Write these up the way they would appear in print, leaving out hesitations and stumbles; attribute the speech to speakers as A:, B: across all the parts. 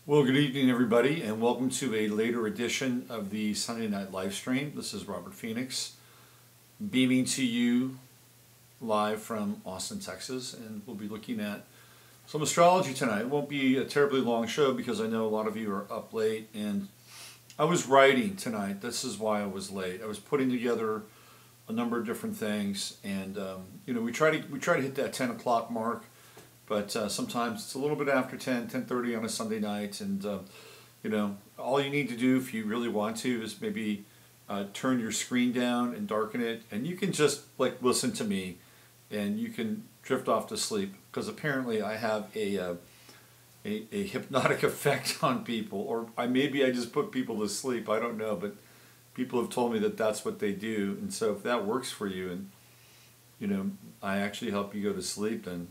A: Well, good evening, everybody, and welcome to a later edition of the Sunday Night Live Stream. This is Robert Phoenix, beaming to you live from Austin, Texas, and we'll be looking at some astrology tonight. It won't be a terribly long show because I know a lot of you are up late, and I was writing tonight. This is why I was late. I was putting together a number of different things, and we try to hit that 10 o'clock mark. But sometimes it's a little bit after 10:30 on a Sunday night, and all you need to do if you really want to is maybe turn your screen down and darken it, and you can just listen to me, and you can drift off to sleep because apparently I have a hypnotic effect on people, or maybe I just put people to sleep. I don't know, but people have told me that that's what they do, and so if that works for you, and I actually help you go to sleep, then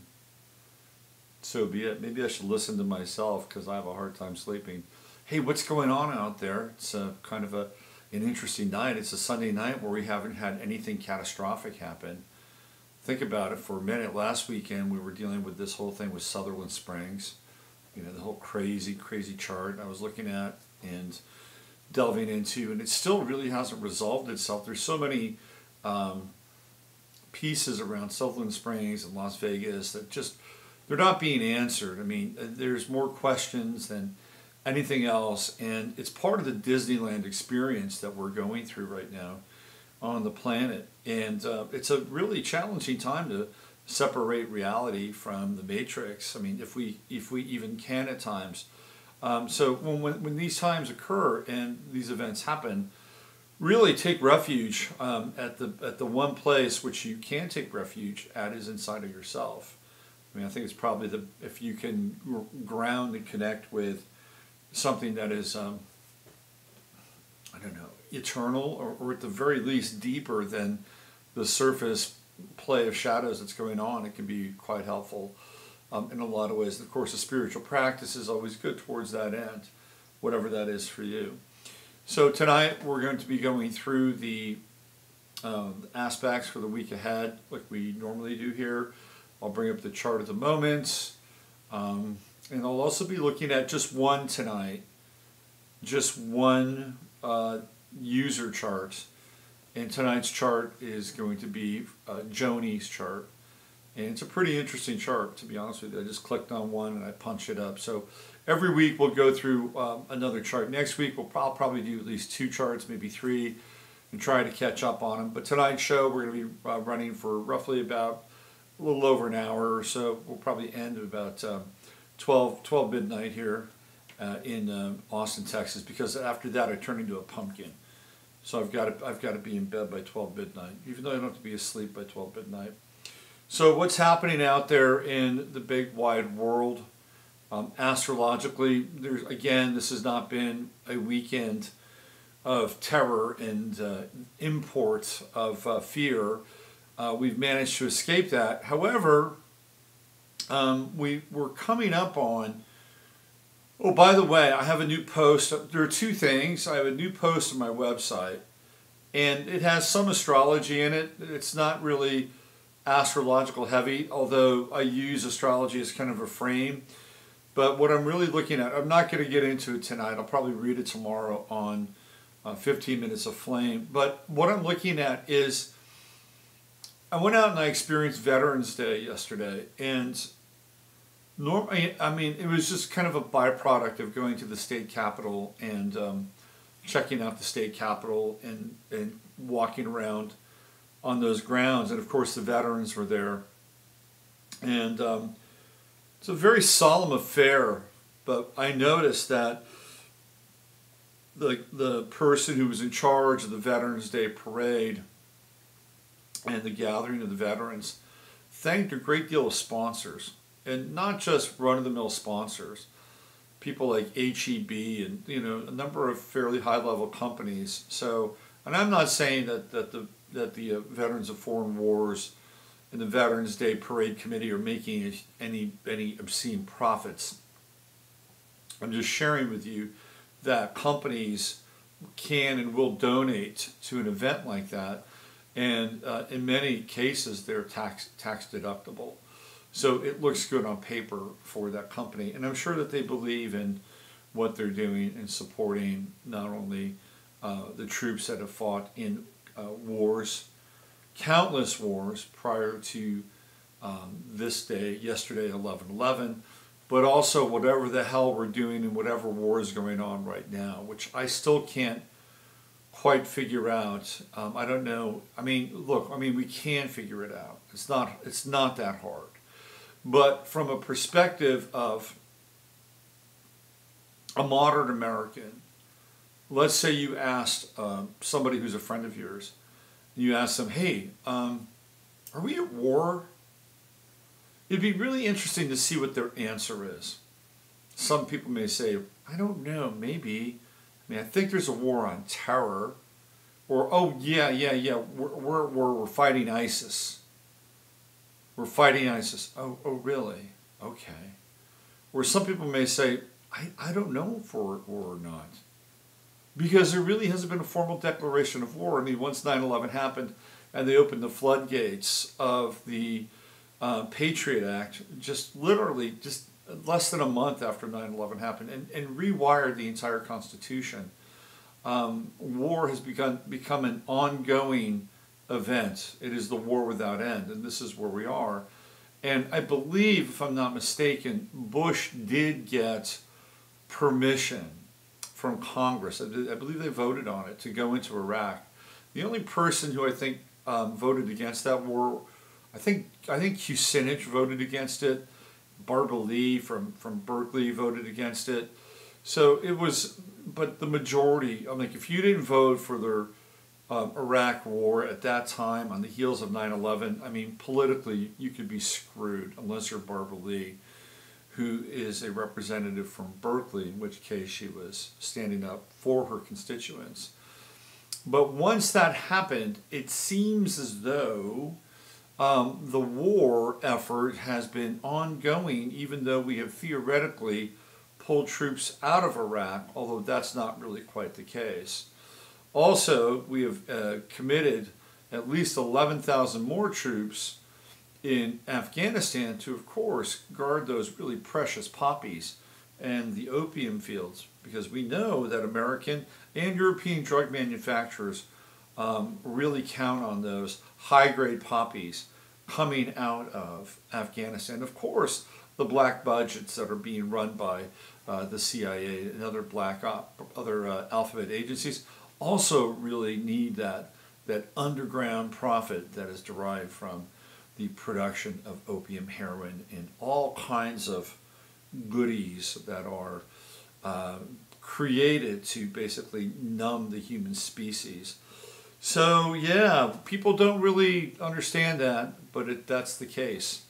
A: so be it. Maybe I should listen to myself because I have a hard time sleeping. Hey, what's going on out there? It's kind of an interesting night. It's a Sunday night where we haven't had anything catastrophic happen. Think about it for a minute. Last weekend we were dealing with this whole thing with Sutherland Springs. The whole crazy chart I was looking at and delving into, and it still really hasn't resolved itself. There's so many pieces around Sutherland Springs and Las Vegas that just they're not being answered. I mean, there's more questions than anything else, and it's part of the Disneyland experience that we're going through right now on the planet. And it's a really challenging time to separate reality from the Matrix. I mean, if we even can at times. So when these times occur and these events happen, really take refuge at the one place which you can take refuge at is inside of yourself. I mean, I think it's probably if you can ground and connect with something that is, eternal, or at the very least deeper than the surface play of shadows that's going on, it can be quite helpful in a lot of ways. And of course, a spiritual practice is always good towards that end, whatever that is for you. So tonight we're going to be going through the aspects for the week ahead, like we normally do here. I'll bring up the chart at the moment, and I'll also be looking at just one tonight, just one user chart, and tonight's chart is going to be Joni's chart, and it's a pretty interesting chart, to be honest with you. I just clicked on one and I punched it up. So every week we'll go through another chart. Next week we'll probably do at least 2 charts, maybe 3, and try to catch up on them. But tonight's show we're going to be running for roughly about a little over an hour or so. We'll probably end at about 12 midnight here in Austin, Texas, because after that I turn into a pumpkin. So I've got to be in bed by 12 midnight, even though I don't have to be asleep by 12 midnight. So what's happening out there in the big wide world? Astrologically, this has not been a weekend of terror and import of fear. We've managed to escape that. However, we're coming up on... Oh, by the way, I have a new post. There are 2 things. I have a new post on my website, and it has some astrology in it. It's not really astrological heavy, although I use astrology as kind of a frame. But what I'm really looking at, I'm not going to get into it tonight. I'll probably read it tomorrow on 15 Minutes of Flame. But what I'm looking at is... I went out and I experienced Veterans Day yesterday, and it was just kind of a byproduct of going to the state capitol and checking out the state capitol and walking around on those grounds. And of course the veterans were there. And it's a very solemn affair, but I noticed that the person who was in charge of the Veterans Day parade and the gathering of the veterans thanked a great deal of sponsors, and not just run-of-the-mill sponsors, people like HEB and a number of fairly high-level companies. So, and I'm not saying that the Veterans of Foreign Wars and the Veterans Day Parade Committee are making any obscene profits. I'm just sharing with you that companies can and will donate to an event like that. And in many cases, they're tax deductible. So it looks good on paper for that company. And I'm sure that they believe in what they're doing in supporting not only the troops that have fought in wars, countless wars prior to this day, yesterday, 11/11, but also whatever the hell we're doing and whatever war is going on right now, which I still can't quite figure out. I don't know. I mean, look, I mean, we can figure it out. It's not that hard. But from a perspective of a modern American, let's say you asked somebody who's a friend of yours, and you asked them, hey, are we at war? It'd be really interesting to see what their answer is. Some people may say, I don't know, maybe. I mean, I think there's a war on terror. Or, oh, yeah, we're fighting ISIS. We're fighting ISIS. Oh, really? Okay. Or some people may say, I don't know if we're at war or not. Because there really hasn't been a formal declaration of war. I mean, once 9/11 happened and they opened the floodgates of the Patriot Act, just literally just less than a month after 9/11 happened, and rewired the entire Constitution. War has become an ongoing event. It is the war without end, and this is where we are. And I believe, if I'm not mistaken, Bush did get permission from Congress. I believe they voted on it to go into Iraq. The only person who I think voted against that war, I think Kucinich voted against it. Barbara Lee from Berkeley voted against it. So it was, but the majority, I'm like, if you didn't vote for the Iraq war at that time on the heels of 9/11, I mean, politically, you could be screwed unless you're Barbara Lee, who is a representative from Berkeley, in which case she was standing up for her constituents. But once that happened, it seems as though the war effort has been ongoing, even though we have theoretically pulled troops out of Iraq, although that's not really quite the case. Also, we have committed at least 11,000 more troops in Afghanistan to, of course, guard those really precious poppies and the opium fields, because we know that American and European drug manufacturers really count on those high-grade poppies coming out of Afghanistan. Of course, the black budgets that are being run by the CIA and other alphabet agencies also really need that underground profit that is derived from the production of opium, heroin, and all kinds of goodies that are created to basically numb the human species. So yeah, people don't really understand that, but that's the case.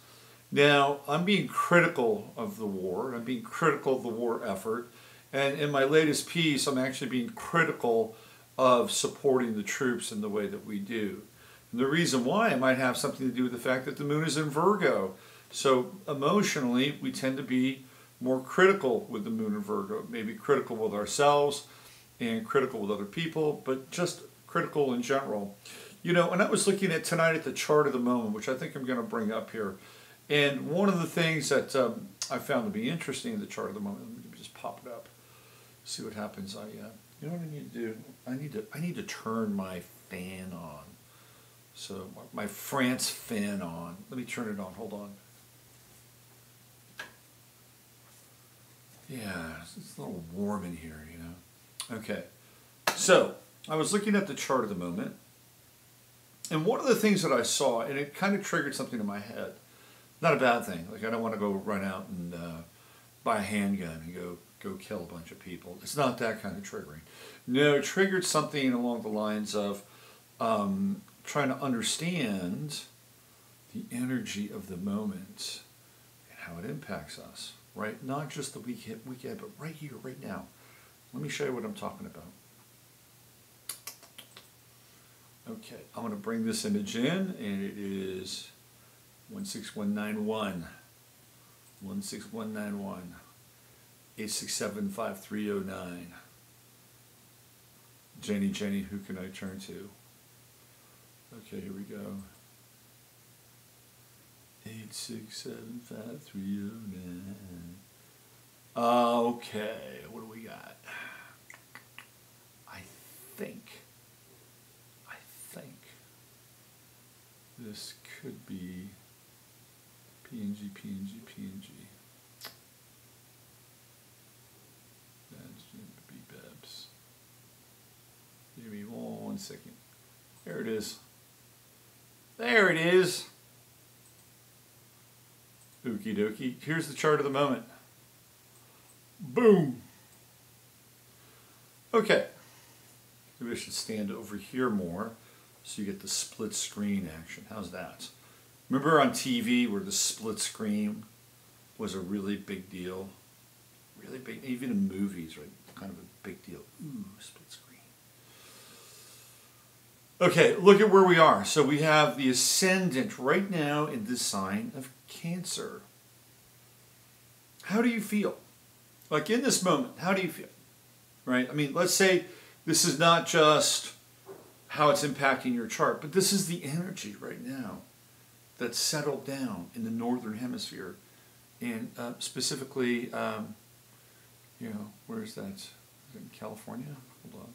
A: Now, I'm being critical of the war. I'm being critical of the war effort. And in my latest piece, I'm actually being critical of supporting the troops in the way that we do. And the reason why it might have something to do with the fact that the moon is in Virgo. So emotionally, we tend to be more critical with the moon in Virgo. Maybe critical with ourselves and critical with other people, but just critical in general. You know, and I was looking at tonight at the chart of the moment, which I think I'm going to bring up here. And one of the things that I found to be interesting in the chart of the moment, let me just pop it up, see what happens. You know what I need to do? I need to turn my fan on. So my France fan on. Let me turn it on. Hold on. Yeah, it's a little warm in here, you know. Okay. So I was looking at the chart of the moment, and one of the things that I saw, and it kind of triggered something in my head. Not a bad thing. Like, I don't want to go run out and buy a handgun and go kill a bunch of people. It's not that kind of triggering. No, it triggered something along the lines of trying to understand the energy of the moment and how it impacts us, right? Not just the weekend, but right here, right now. Let me show you what I'm talking about. Okay, I'm going to bring this image in, and it is 16191, 16191, 8675309. Jenny, who can I turn to? Okay, here we go. 8675309. Okay, what do we this could be PNG, PNG, PNG. That's going to be Babs. Give me 1 second. There it is. There it is. Okie dokie. Here's the chart of the moment. Boom. Okay. Maybe I should stand over here more so you get the split screen action. How's that? Remember on TV where the split screen was a really big deal? Really big, even in movies, right? Kind of a big deal. Ooh, split screen. Okay, look at where we are. So we have the ascendant right now in the sign of Cancer. How do you feel? Like in this moment, how do you feel? Right? I mean, let's say this is not just how it's impacting your chart, but this is the energy right now that's settled down in the northern hemisphere, and specifically, where is that? Is it in California? Hold on.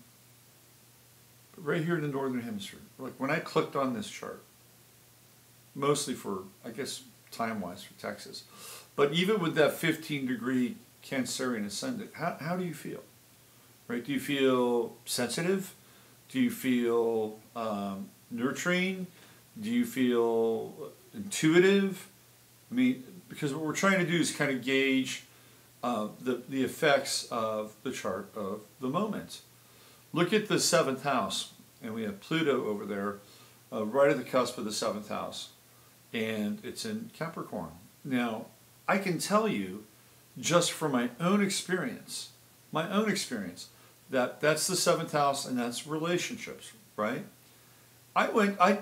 A: But right here in the northern hemisphere, like when I clicked on this chart, mostly for, I guess, time-wise for Texas, but even with that 15-degree Cancerian ascendant, how do you feel? Right? Do you feel sensitive? Do you feel nurturing? Do you feel intuitive? I mean, because what we're trying to do is kind of gauge the effects of the chart of the moment. Look at the 7th house, and we have Pluto over there, right at the cusp of the 7th house, and it's in Capricorn. Now, I can tell you, just from my own experience, that that's the 7th house, and that's relationships, right? I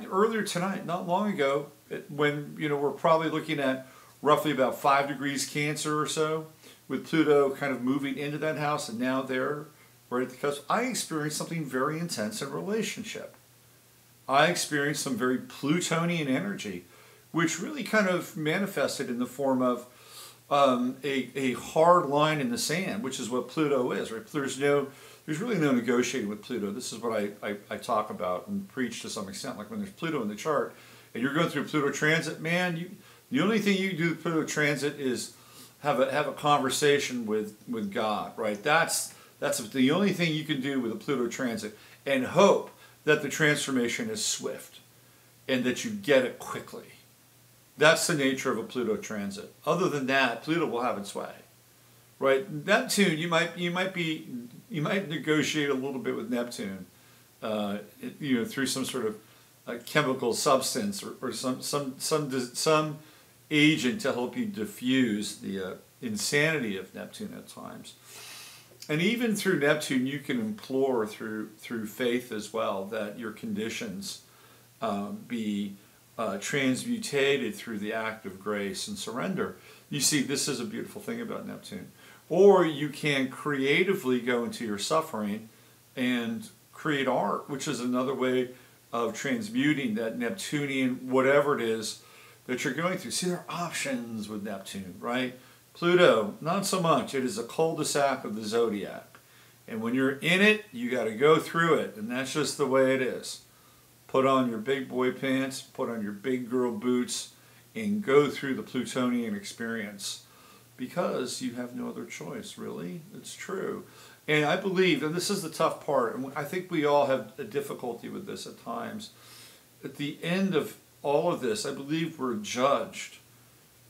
A: earlier tonight, not long ago, when we're probably looking at roughly about 5 degrees Cancer or so, with Pluto kind of moving into that house, and now they're right at the cusp. I experienced something very intense in relationship. I experienced some very Plutonian energy, which really kind of manifested in the form of a hard line in the sand, which is what Pluto is, right? There's really no negotiating with Pluto. This is what I talk about and preach to some extent. Like when there's Pluto in the chart and you're going through Pluto transit, man, the only thing you can do with Pluto transit is have a conversation with God, right? That's the only thing you can do with a Pluto transit, and hope that the transformation is swift and that you get it quickly. That's the nature of a Pluto transit. Other than that, Pluto will have its way, right? Neptune, you might negotiate a little bit with Neptune, through some sort of chemical substance or some agent to help you diffuse the insanity of Neptune at times. And even through Neptune, you can implore through faith as well that your conditions be transmutated through the act of grace and surrender. You see, this is a beautiful thing about Neptune. Or you can creatively go into your suffering and create art, which is another way of transmuting that Neptunian, whatever it is that you're going through. See, there are options with Neptune, right? Pluto, not so much. It is a cul-de-sac of the zodiac. And when you're in it, you got to go through it. And that's just the way it is. Put on your big boy pants, put on your big girl boots, and go through the Plutonian experience. Because you have no other choice, really. It's true. And I believe, and this is the tough part, and I think we all have a difficulty with this at times. At the end of all of this, I believe we're judged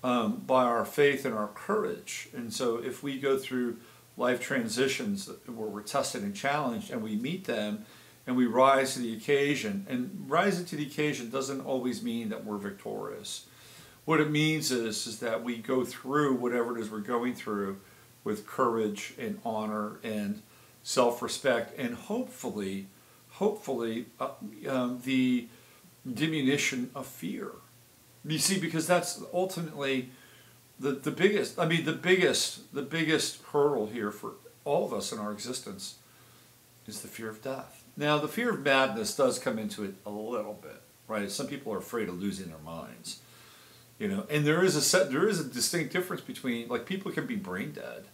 A: by our faith and our courage. And so if we go through life transitions where we're tested and challenged and we meet them and we rise to the occasion, and rising to the occasion doesn't always mean that we're victorious. What it means is that we go through whatever it is we're going through with courage and honor and self-respect, and hopefully the diminution of fear. You see, because that's ultimately the biggest hurdle here for all of us in our existence is the fear of death. Now, the fear of madness does come into it a little bit, right? Some people are afraid of losing their minds, and there is a distinct difference between, like, people can be brain dead,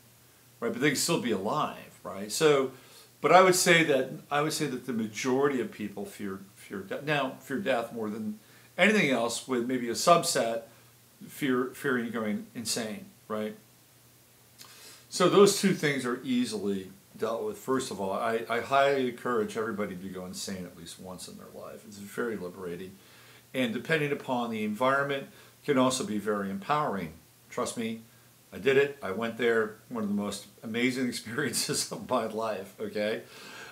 A: right? But they can still be alive, right? So, but I would say that the majority of people fear death. Now, fear death more than anything else with maybe a subset, fearing going insane, right? So those two things are easily dealt with. First of all, I highly encourage everybody to go insane at least once in their life. It's very liberating. And depending upon the environment, can also be very empowering. Trust me, I did it. I went there. One of the most amazing experiences of my life, okay?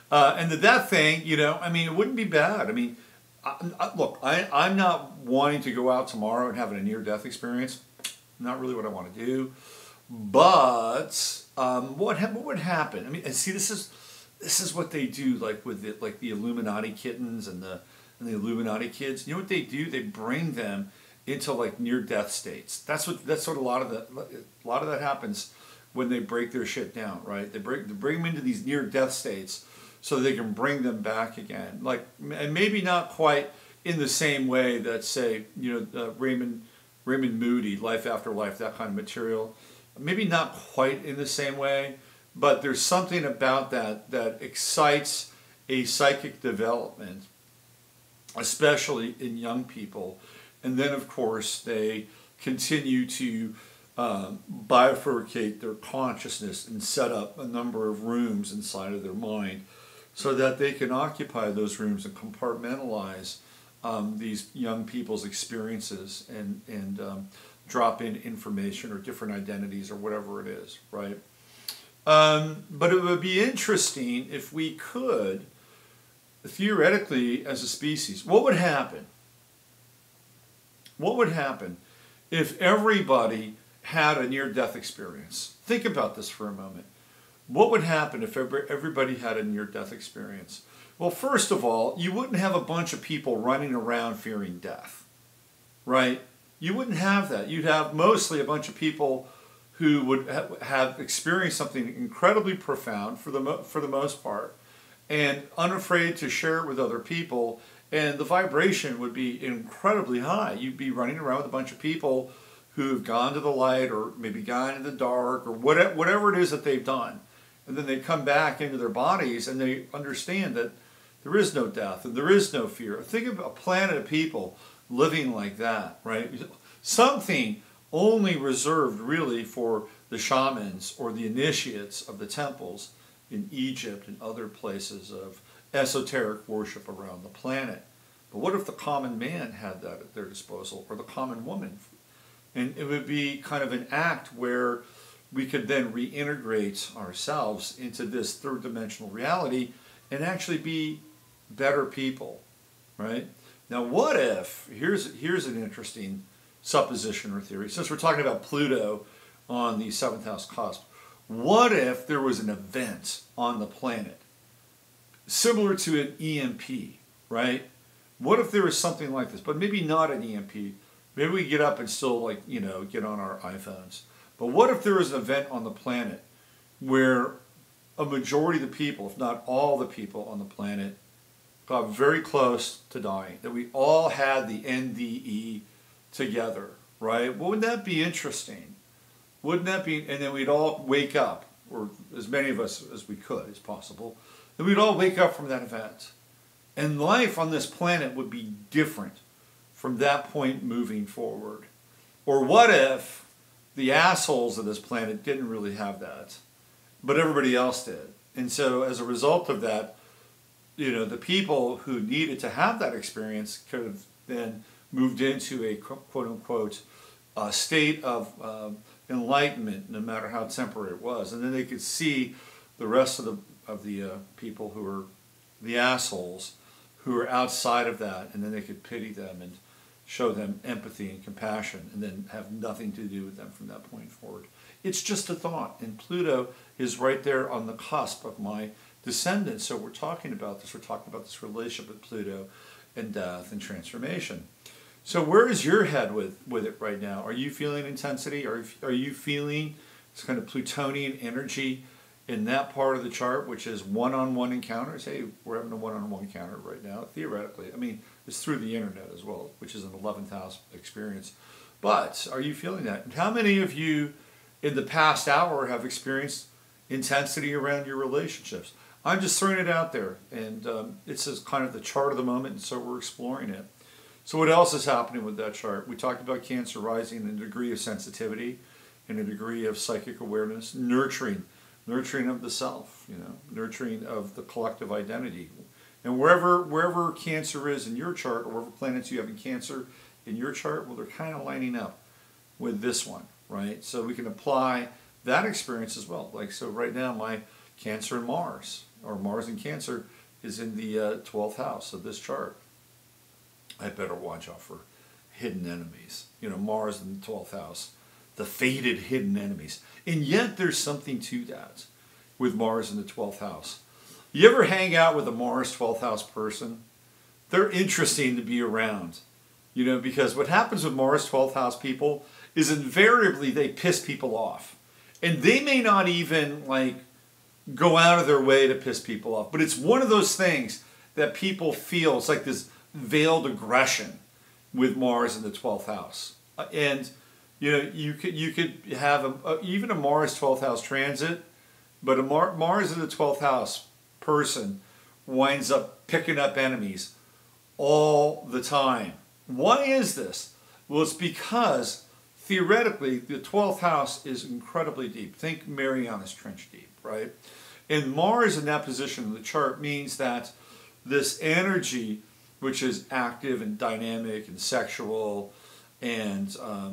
A: And the death thing, you know, I mean, it wouldn't be bad. I mean, look, I'm not wanting to go out tomorrow and having a near-death experience. Not really what I want to do. But what would happen? I mean, and see, this is what they do, like with the Illuminati kittens and the Illuminati kids. You know what they do? They bring them into like near-death states. That's what a lot of that happens when they break their shit down, right? They bring them into these near-death states so they can bring them back again. Like, and maybe not quite in the same way that, say, you know, Raymond Moody, Life After Life, that kind of material. Maybe not quite in the same way, but there's something about that excites a psychic development, especially in young people. And then, of course, they continue to bifurcate their consciousness and set up a number of rooms inside of their mind so that they can occupy those rooms and compartmentalize these young people's experiences and drop in information or different identities or whatever it is, right? But it would be interesting if we could, theoretically, as a species, what would happen? What would happen if everybody had a near-death experience? Think about this for a moment. What would happen if everybody had a near-death experience? Well, first of all, you wouldn't have a bunch of people running around fearing death, right? You wouldn't have that. You'd have mostly a bunch of people who would have experienced something incredibly profound for the most part, and unafraid to share it with other people, and the vibration would be incredibly high. You'd be running around with a bunch of people who've gone to the light or maybe gone in the dark or whatever it is that they've done. And then they come back into their bodies and they understand that there is no death and there is no fear. Think of a planet of people living like that, right? Something only reserved really for the shamans or the initiates of the temples in Egypt and other places of esoteric worship around the planet. But what if the common man had that at their disposal, or the common woman? And it would be kind of an act where we could then reintegrate ourselves into this third dimensional reality and actually be better people, right? Now, what if, here's an interesting supposition or theory, since we're talking about Pluto on the 7th house cusp, what if there was an event on the planet similar to an EMP, right? What if there was something like this, but maybe not an EMP? Maybe we get up and still, like, you know, get on our iPhones. But what if there was an event on the planet where a majority of the people, if not all the people on the planet, got very close to dying, that we all had the NDE together, right? Well, wouldn't that be interesting? Wouldn't that be, and then we'd all wake up, or as many of us as we could, as possible, and we'd all wake up from that event. And life on this planet would be different from that point moving forward. Or what if the assholes of this planet didn't really have that, but everybody else did? And so as a result of that, you know, the people who needed to have that experience could have then moved into a quote-unquote state of enlightenment, no matter how temporary it was. And then they could see the rest of the people who were the assholes, who were outside of that, and then they could pity them and show them empathy and compassion, and then have nothing to do with them from that point forward. It's just a thought, and Pluto is right there on the cusp of my descendants. So we're talking about this. We're talking about this relationship with Pluto and death and transformation. So where is your head with it right now? Are you feeling intensity? Are you feeling this kind of Plutonian energy in that part of the chart, which is one-on-one encounters? Hey, we're having a one-on-one encounter right now, theoretically. I mean, it's through the internet as well, which is an 11th house experience. But are you feeling that? And how many of you in the past hour have experienced intensity around your relationships? I'm just throwing it out there, and it's just kind of the chart of the moment, and so we're exploring it. So what else is happening with that chart? We talked about Cancer rising in a degree of sensitivity, in a degree of psychic awareness, nurturing of the self, nurturing of the collective identity. And wherever Cancer is in your chart, or wherever planets you have in Cancer in your chart, well, they're kind of lining up with this one, right? So we can apply that experience as well. Like, so right now my Cancer and Mars, or Mars and Cancer, is in the 12th house of this chart. I better watch out for hidden enemies. Mars in the 12th house, the fated hidden enemies. And yet there's something to that with Mars in the 12th house. You ever hang out with a Mars 12th house person? They're interesting to be around, because what happens with Mars 12th house people is invariably they piss people off. And they may not even go out of their way to piss people off, but it's one of those things that people feel. It's like this veiled aggression with Mars in the 12th house. And you could have even a Mars 12th house transit, but a Mars in the 12th house person winds up picking up enemies all the time. Why is this? Well, it's because theoretically the 12th house is incredibly deep. Think Marianas Trench deep, right? And Mars in that position in the chart means that this energy, which is active and dynamic and sexual and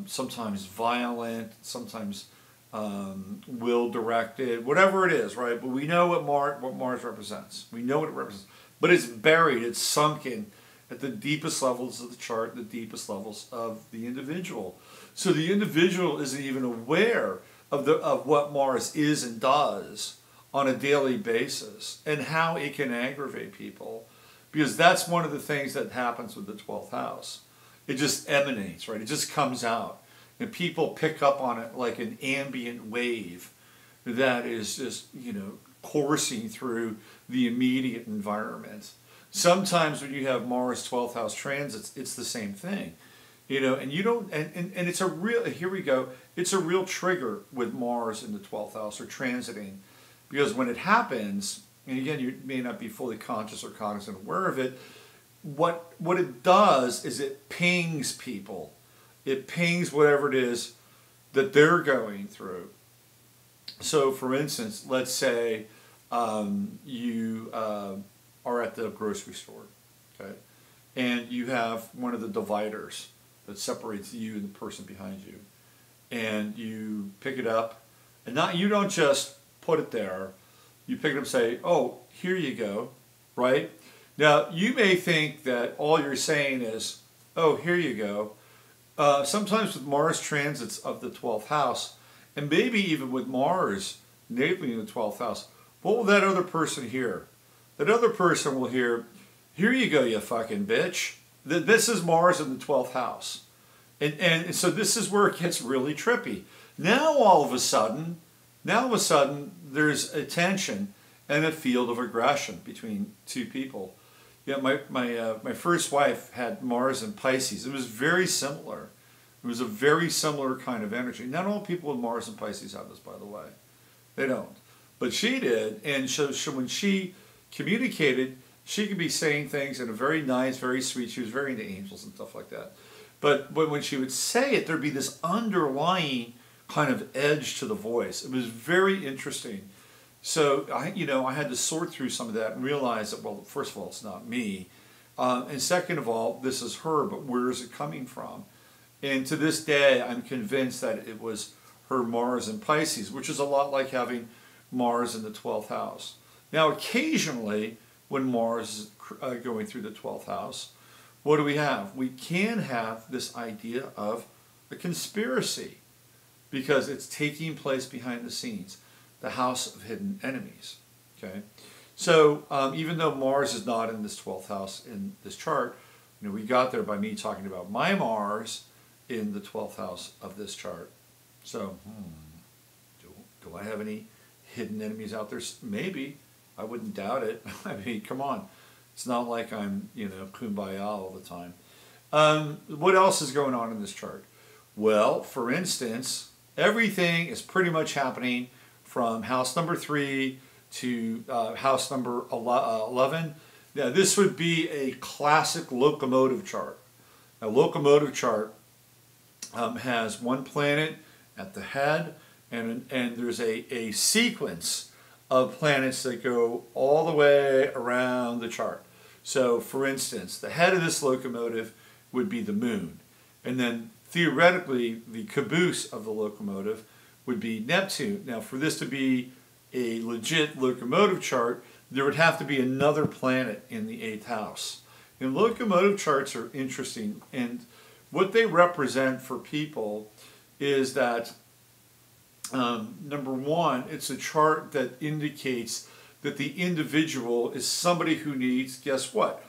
A: sometimes violent, sometimes will-directed, whatever it is, right? But we know what Mars represents. We know what it represents. But it's buried, it's sunken at the deepest levels of the chart, the deepest levels of the individual. So the individual isn't even aware of what Mars is and does on a daily basis and how it can aggravate people. Because that's one of the things that happens with the 12th house. It just emanates, right? It just comes out. And people pick up on it like an ambient wave that is just, coursing through the immediate environment. Sometimes when you have Mars 12th house transits, it's the same thing. And you don't, and it's a real, here we go, it's a real trigger with Mars in the 12th house or transiting. Because when it happens, and again, you may not be fully conscious or cognizant aware of it, what it does is it pings people. It pings whatever it is that they're going through. So for instance, let's say you are at the grocery store, okay? And you have one of the dividers that separates you and the person behind you. And you pick it up, and you don't just put it there. You pick it up and say, oh, here you go, right? Now, you may think that all you're saying is, oh, here you go. Sometimes with Mars transits of the 12th house, and maybe even with Mars natally in the 12th house, what will that other person hear? That other person will hear, here you go, you fucking bitch. This is Mars in the 12th house. And so this is where it gets really trippy. Now all of a sudden, there's a tension and a field of aggression between two people. My first wife had Mars in Pisces. It was very similar. It was a very similar kind of energy. Not all people with Mars and Pisces have this, by the way. They don't. But she did. And so when she communicated, she could be saying things in a very nice, very sweet, she was very into angels and stuff like that. But when she would say it, there'd be this underlying kind of edge to the voice. It was very interesting. So I had to sort through some of that and realize that, well, first of all, it's not me. And second of all, this is her, but where is it coming from? And to this day, I'm convinced that it was her Mars in Pisces, which is a lot like having Mars in the 12th house. Now, occasionally, when Mars is going through the 12th house, what do we have? We can have this idea of a conspiracy because it's taking place behind the scenes, the house of hidden enemies. Okay, so even though Mars is not in this 12th house in this chart, we got there by me talking about my Mars in the 12th house of this chart. So, do I have any hidden enemies out there? Maybe. I wouldn't doubt it. I mean, come on. It's not like I'm, kumbaya all the time. What else is going on in this chart? Well, for instance, everything is pretty much happening from house number 3 to house number 11. Now, this would be a classic locomotive chart. A locomotive chart has one planet at the head, and there's a sequence of planets that go all the way around the chart. So, for instance, the head of this locomotive would be the moon, and then theoretically the caboose of the locomotive would be Neptune. Now, for this to be a legit locomotive chart, there would have to be another planet in the 8th house. And locomotive charts are interesting, and what they represent for people is that number one, it's a chart that indicates that the individual is somebody who needs, guess what?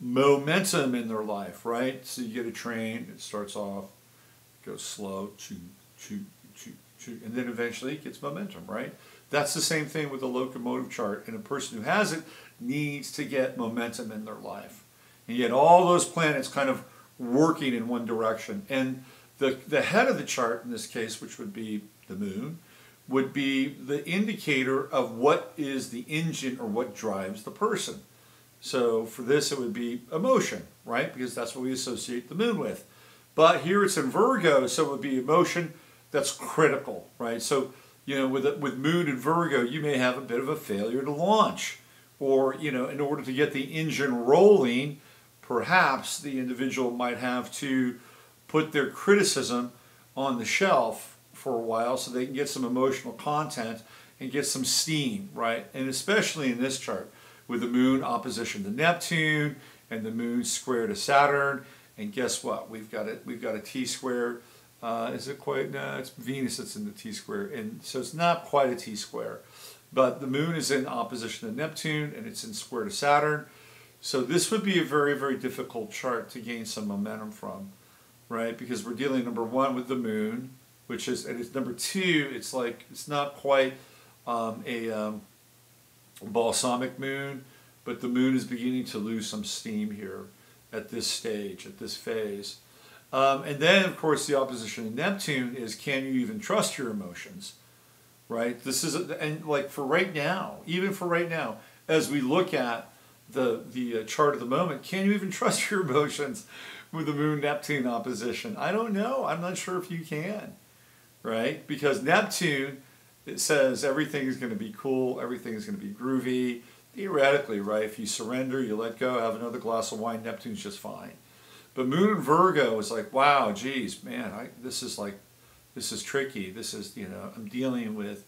A: Momentum in their life, right? So you get a train, it starts off, goes slow, choo, choo, choo, choo, and then eventually it gets momentum, right? That's the same thing with the locomotive chart, and a person who has it needs to get momentum in their life. And yet all those planets kind of working in one direction. And the head of the chart in this case, which would be the moon, would be the indicator of what is the engine or what drives the person. So for this it would be emotion, right? Because that's what we associate the moon with. But here it's in Virgo, so it would be emotion that's critical, right? So, you know, with moon in Virgo, you may have a bit of a failure to launch. Or, you know, in order to get the engine rolling, perhaps the individual might have to put their criticism on the shelf for a while so they can get some emotional content and get some steam, right? And especially in this chart with the moon opposition to Neptune and the moon square to Saturn. And guess what? We've got a T-square. Is it quite? No, it's Venus that's in the T-square. And so it's not quite a T-square. But the moon is in opposition to Neptune and it's in square to Saturn. So this would be a very, very difficult chart to gain some momentum from, right? Because we're dealing, number one, with the moon, which is, and it's number two, it's like, it's not quite a balsamic moon, but the moon is beginning to lose some steam here at this stage, at this phase. And then, of course, the opposition to Neptune is, can you even trust your emotions, right? This is, and like for right now, even for right now, as we look at the chart of the moment, can you even trust your emotions with the Moon-Neptune opposition? I don't know. I'm not sure if you can, right? Because Neptune, it says everything is going to be cool, everything is going to be groovy. Theoretically, right? If you surrender, you let go, have another glass of wine, Neptune's just fine. But Moon in Virgo is like, wow, geez, man, this is tricky. This is, you know, I'm dealing with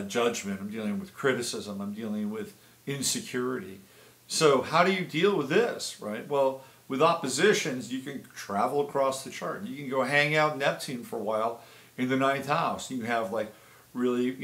A: judgment, I'm dealing with criticism, I'm dealing with insecurity. So how do you deal with this, right? Well, with oppositions, you can travel across the chart. You can go hang out Neptune for a while in the 9th house. You can have like really,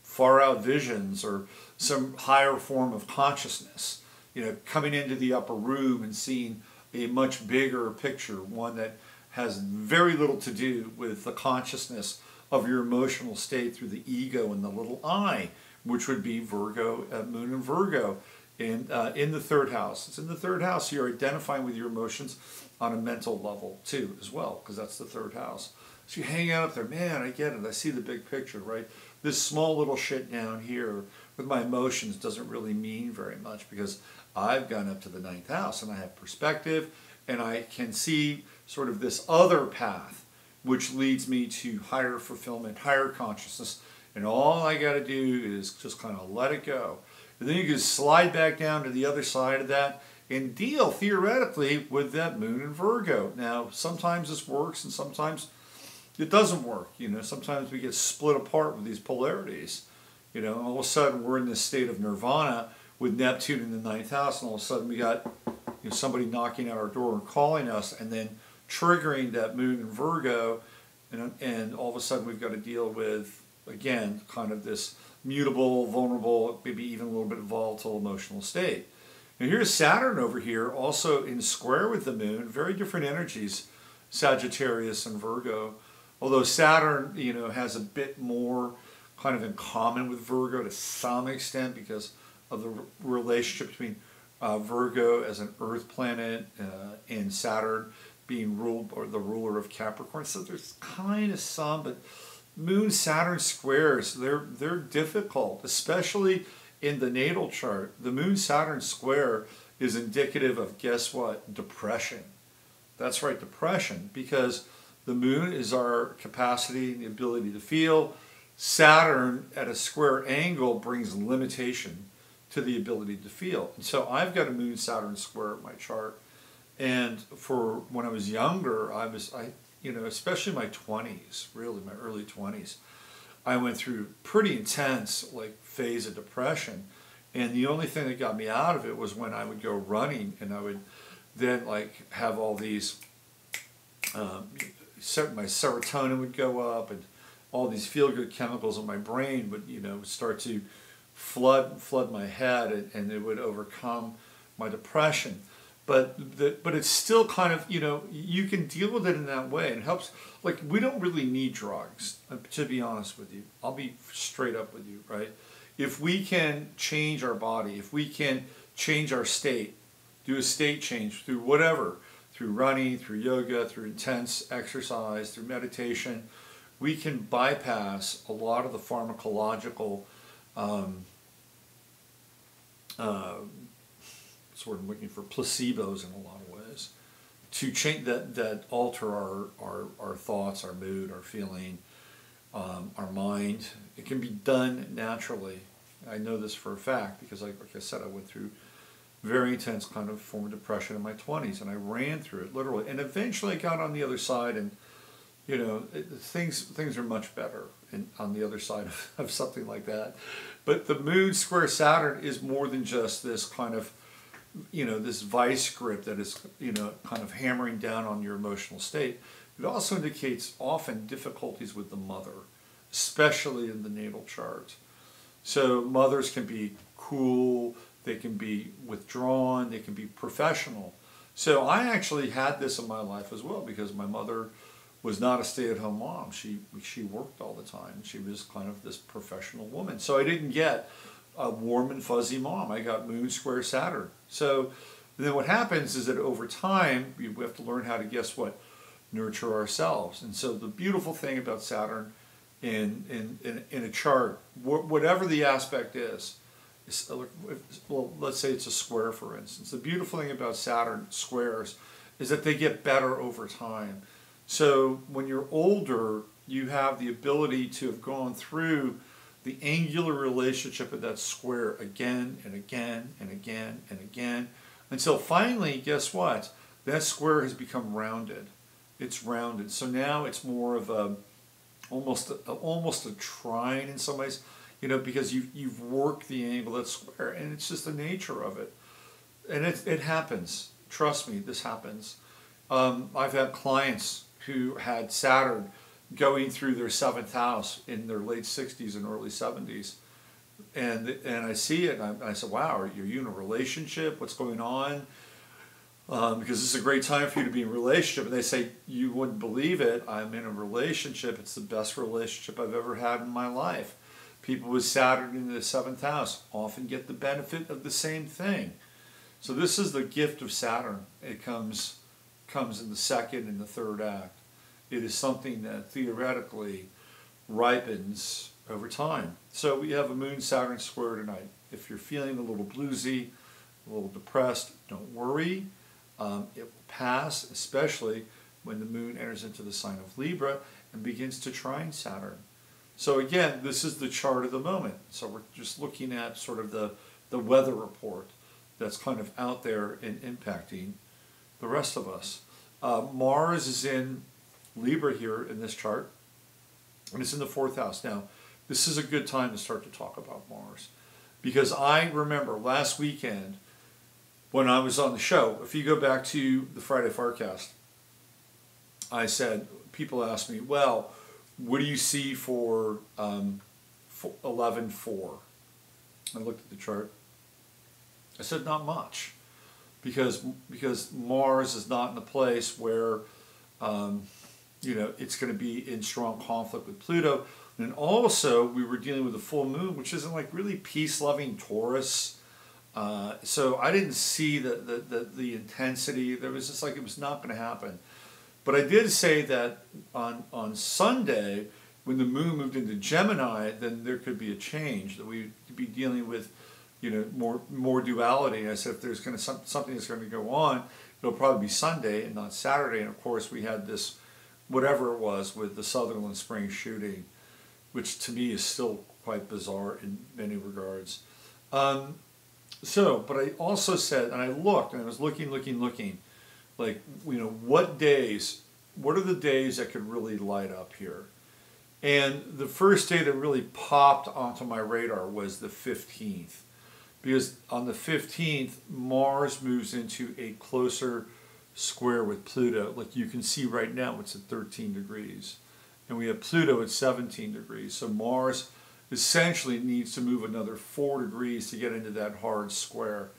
A: far out visions or some higher form of consciousness. You know, coming into the upper room and seeing a much bigger picture, one that has very little to do with the consciousness of your emotional state through the ego and the little I, which would be Virgo, Moon in Virgo, in the 3rd house. It's in the 3rd house, so you're identifying with your emotions on a mental level too, as well, because that's the 3rd house. So you hang out up there, man, I get it, I see the big picture, right? This small little shit down here with my emotions doesn't really mean very much because I've gone up to the 9th house and I have perspective and I can see sort of this other path which leads me to higher fulfillment, higher consciousness, and all I got to do is just kind of let it go. And then you can slide back down to the other side of that and deal theoretically with that Moon in Virgo. Now, sometimes this works and sometimes it doesn't work. You know, sometimes we get split apart with these polarities. You know, all of a sudden we're in this state of nirvana with Neptune in the 9th house, and all of a sudden we got, you know, somebody knocking at our door and calling us, and then triggering that Moon in Virgo, and all of a sudden we've got to deal with, again, kind of this mutable, vulnerable, maybe even a little bit volatile emotional state. And here's Saturn over here, also in square with the Moon, very different energies, Sagittarius and Virgo. Although Saturn, you know, has a bit more kind of in common with Virgo to some extent because of the relationship between Virgo as an Earth planet and Saturn being ruled, or the ruler of Capricorn. So there's kind of some, but Moon-Saturn squares, they're difficult, especially in the natal chart. The Moon-Saturn square is indicative of, guess what, depression. That's right, depression, because the moon is our capacity and the ability to feel. Saturn at a square angle brings limitation to the ability to feel. And so I've got a moon Saturn square in my chart. And for when I was younger, especially my 20s, really my early 20s, I went through pretty intense phase of depression. And the only thing that got me out of it was when I would go running, and I would then have all these, my serotonin would go up, and all these feel-good chemicals in my brain would start to flood my head, and it would overcome my depression. But it's still kind of, you can deal with it in that way. And it helps. We don't really need drugs, to be honest with you. I'll be straight up with you, right? If we can change our body, if we can change our state, do a state change through whatever, through running, through yoga, through intense exercise, through meditation, we can bypass a lot of the pharmacological sort of looking for placebos in a lot of ways to change that alter our thoughts, our mood, our feeling, our mind. It can be done naturally. I know this for a fact because, like I said, I went through very intense kind of form of depression in my 20s, and I ran through it literally, and eventually I got on the other side, and things are much better on the other side of something like that. But the moon square Saturn is more than just this kind of this vice grip that is kind of hammering down on your emotional state. It also indicates often difficulties with the mother, especially in the natal chart. So mothers can be cool, they can be withdrawn, they can be professional. So I actually had this in my life as well, because my mother was not a stay-at-home mom. She worked all the time. She was kind of this professional woman. So I didn't get a warm and fuzzy mom. I got moon square Saturn. So then what happens is that over time, we have to learn how to, guess what, nurture ourselves. And so the beautiful thing about Saturn in a chart, whatever the aspect is, well, let's say it's a square, for instance. The beautiful thing about Saturn squares is that they get better over time. So when you're older, you have the ability to have gone through the angular relationship of that square again and again and again and again, until finally, guess what? That square has become rounded. It's rounded. So now it's more of almost a trine in some ways, because you've worked the angle of that square, and it's just the nature of it. And it happens. Trust me, this happens. I've had clients who had Saturn going through their 7th house in their late 60s and early 70s. And I see it, and I said, wow, are you in a relationship? What's going on? Because this is a great time for you to be in a relationship. And they say, you wouldn't believe it, I'm in a relationship. It's the best relationship I've ever had in my life. People with Saturn in the 7th house often get the benefit of the same thing. So this is the gift of Saturn. It comes in the 2nd and the 3rd act. It is something that theoretically ripens over time. So we have a moon Saturn square tonight. If you're feeling a little bluesy, a little depressed, don't worry. It will pass, especially when the moon enters into the sign of Libra and begins to trine Saturn. So again, this is the chart of the moment. So we're just looking at sort of the weather report that's kind of out there and impacting the rest of us. Mars is in Libra here in this chart, and it's in the 4th house. Now, this is a good time to start to talk about Mars, because I remember last weekend when I was on the show, if you go back to the Friday Forecast, I said, people asked me, well, what do you see for 11-4? I looked at the chart. I said, not much, because Mars is not in a place where it's going to be in strong conflict with Pluto. And also, we were dealing with a full moon, which isn't really peace-loving Taurus. So I didn't see the intensity. There was just it was not going to happen. But I did say that on Sunday, when the moon moved into Gemini, then there could be a change, that we'd be dealing with more duality. And I said, if there's going to something that's going to go on, it'll probably be Sunday and not Saturday. And of course, we had this, whatever it was, with the Sutherland Springs shooting, which to me is still quite bizarre in many regards. But I also said, and I looked, and I was looking, like, what are the days that could really light up here? And the first day that really popped onto my radar was the 15th. Because on the 15th, Mars moves into a closer square with Pluto. Like you can see right now, it's at 13 degrees. And we have Pluto at 17 degrees. So Mars essentially needs to move another 4 degrees to get into that hard square.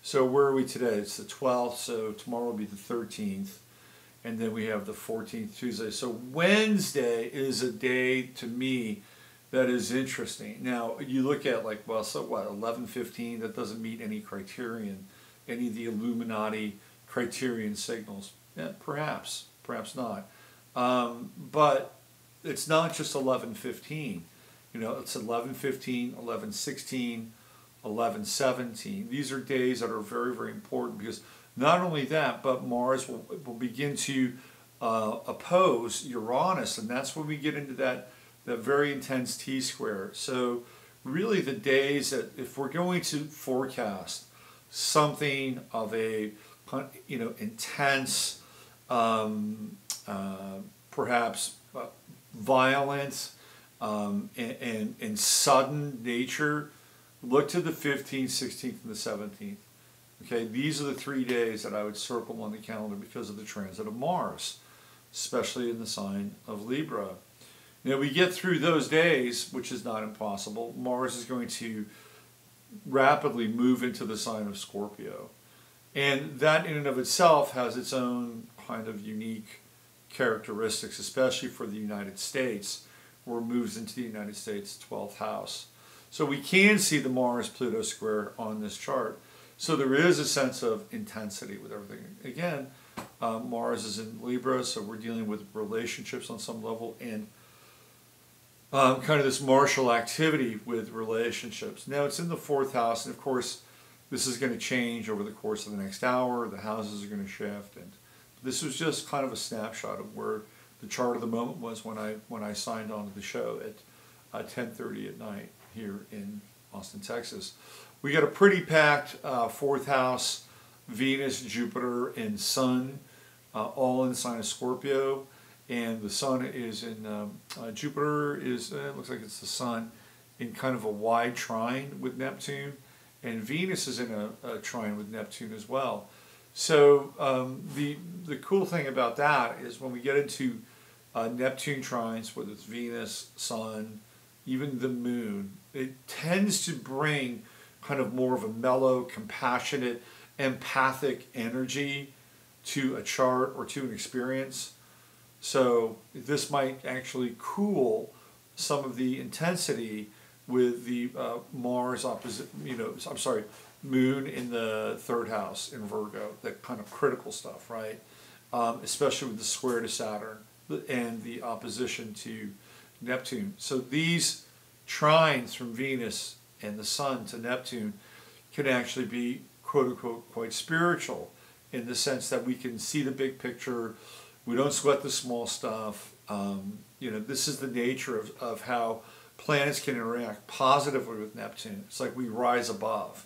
A: So where are we today? It's the 12th, so tomorrow will be the 13th. And then we have the 14th, Tuesday. So Wednesday is a day, to me, that is interesting. Now, you look at like, well, so what, 11:15, that doesn't meet any criterion, any of the Illuminati criterion signals. Yeah, perhaps not. But it's not just 11:15. It's 11:15, 11:16, 11:17. These are days that are very, very important because not only that, but Mars will begin to oppose Uranus, and that's when we get into that very intense T-square. So really the days that, if we're going to forecast something of a intense, perhaps violent and sudden nature, look to the 15th, 16th, and the 17th. Okay, these are the 3 days that I would circle on the calendar because of the transit of Mars, especially in the sign of Libra. Now, we get through those days, which is not impossible. Mars is going to rapidly move into the sign of Scorpio. And that in and of itself has its own kind of unique characteristics, especially for the United States, where it moves into the United States 12th house. So we can see the Mars-Pluto square on this chart. So there is a sense of intensity with everything. Again, Mars is in Libra, so we're dealing with relationships on some level and kind of this martial activity with relationships. Now it's in the 4th house, and of course this is going to change over the course of the next hour. The houses are going to shift, and this was just kind of a snapshot of where the chart of the moment was when I signed on to the show at 10:30 at night here in Austin, Texas. We got a pretty packed 4th house, Venus, Jupiter, and Sun, all in the sign of Scorpio. And the Sun is in, Jupiter is, it looks like it's the Sun, in kind of a wide trine with Neptune. And Venus is in a trine with Neptune as well. So the cool thing about that is when we get into Neptune trines, whether it's Venus, Sun, even the Moon, it tends to bring kind of more of a mellow, compassionate, empathic energy to a chart or to an experience. So this might actually cool some of the intensity with the Mars opposite, Moon in the 3rd house in Virgo, that kind of critical stuff, right? Especially with the square to Saturn and the opposition to Neptune. So these trines from Venus and the Sun to Neptune can actually be, quote unquote, quite spiritual, in the sense that we can see the big picture. We don't sweat the small stuff. This is the nature of how planets can interact positively with Neptune. It's like we rise above,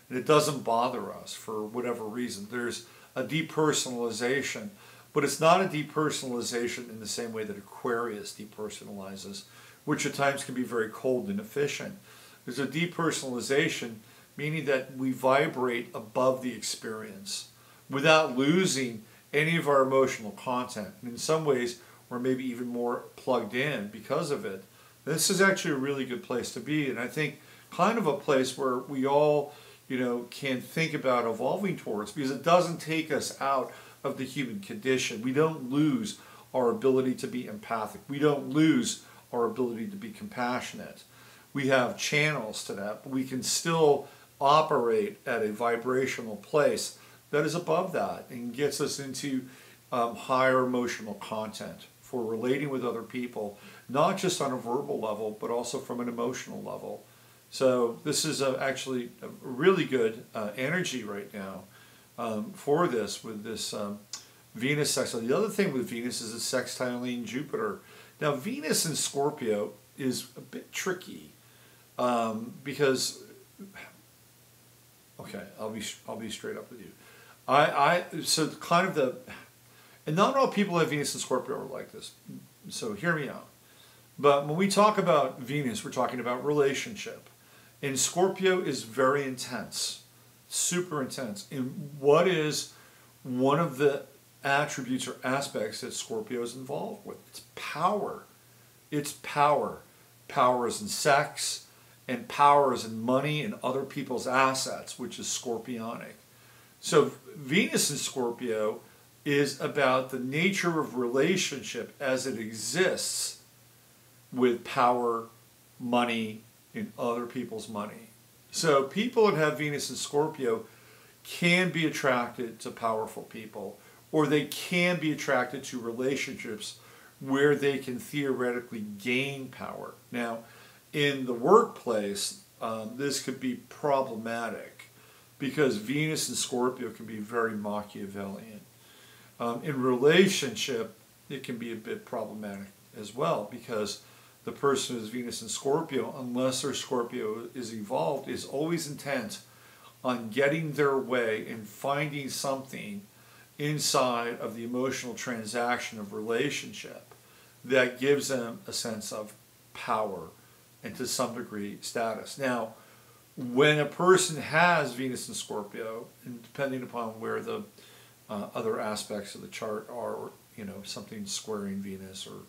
A: and it doesn't bother us for whatever reason. There's a depersonalization, but it's not a depersonalization in the same way that Aquarius depersonalizes, which at times can be very cold and efficient. There's a depersonalization, meaning that we vibrate above the experience without losing any of our emotional content. And in some ways, we're maybe even more plugged in because of it. This is actually a really good place to be, and I think kind of a place where we all, can think about evolving towards, because it doesn't take us out of the human condition. We don't lose our ability to be empathic. We don't lose our ability to be compassionate. We have channels to that, but we can still operate at a vibrational place that is above that and gets us into higher emotional content for relating with other people, not just on a verbal level, but also from an emotional level. So this is actually a really good energy right now for this, with this Venus sextile. The other thing with Venus is it's sextiling Jupiter. Now Venus in Scorpio is a bit tricky because, okay, I'll be straight up with you. So kind of and not all people who have Venus in Scorpio are like this. So hear me out. But when we talk about Venus, we're talking about relationship. And Scorpio is very intense, super intense. And what is one of the attributes or aspects that Scorpio is involved with? It's power. It's power. Power is in sex, and power is in money and other people's assets, which is scorpionic. So Venus in Scorpio is about the nature of relationship as it exists with power, money, and other people's money. So people that have Venus in Scorpio can be attracted to powerful people, or they can be attracted to relationships where they can theoretically gain power. Now, in the workplace, this could be problematic because Venus in Scorpio can be very Machiavellian. In relationship, it can be a bit problematic as well because the person who's Venus in Scorpio, unless their Scorpio is evolved, is always intent on getting their way and finding something inside of the emotional transaction of relationship that gives them a sense of power and to some degree status. Now, when a person has Venus in Scorpio, and depending upon where the other aspects of the chart are, you know, something squaring Venus or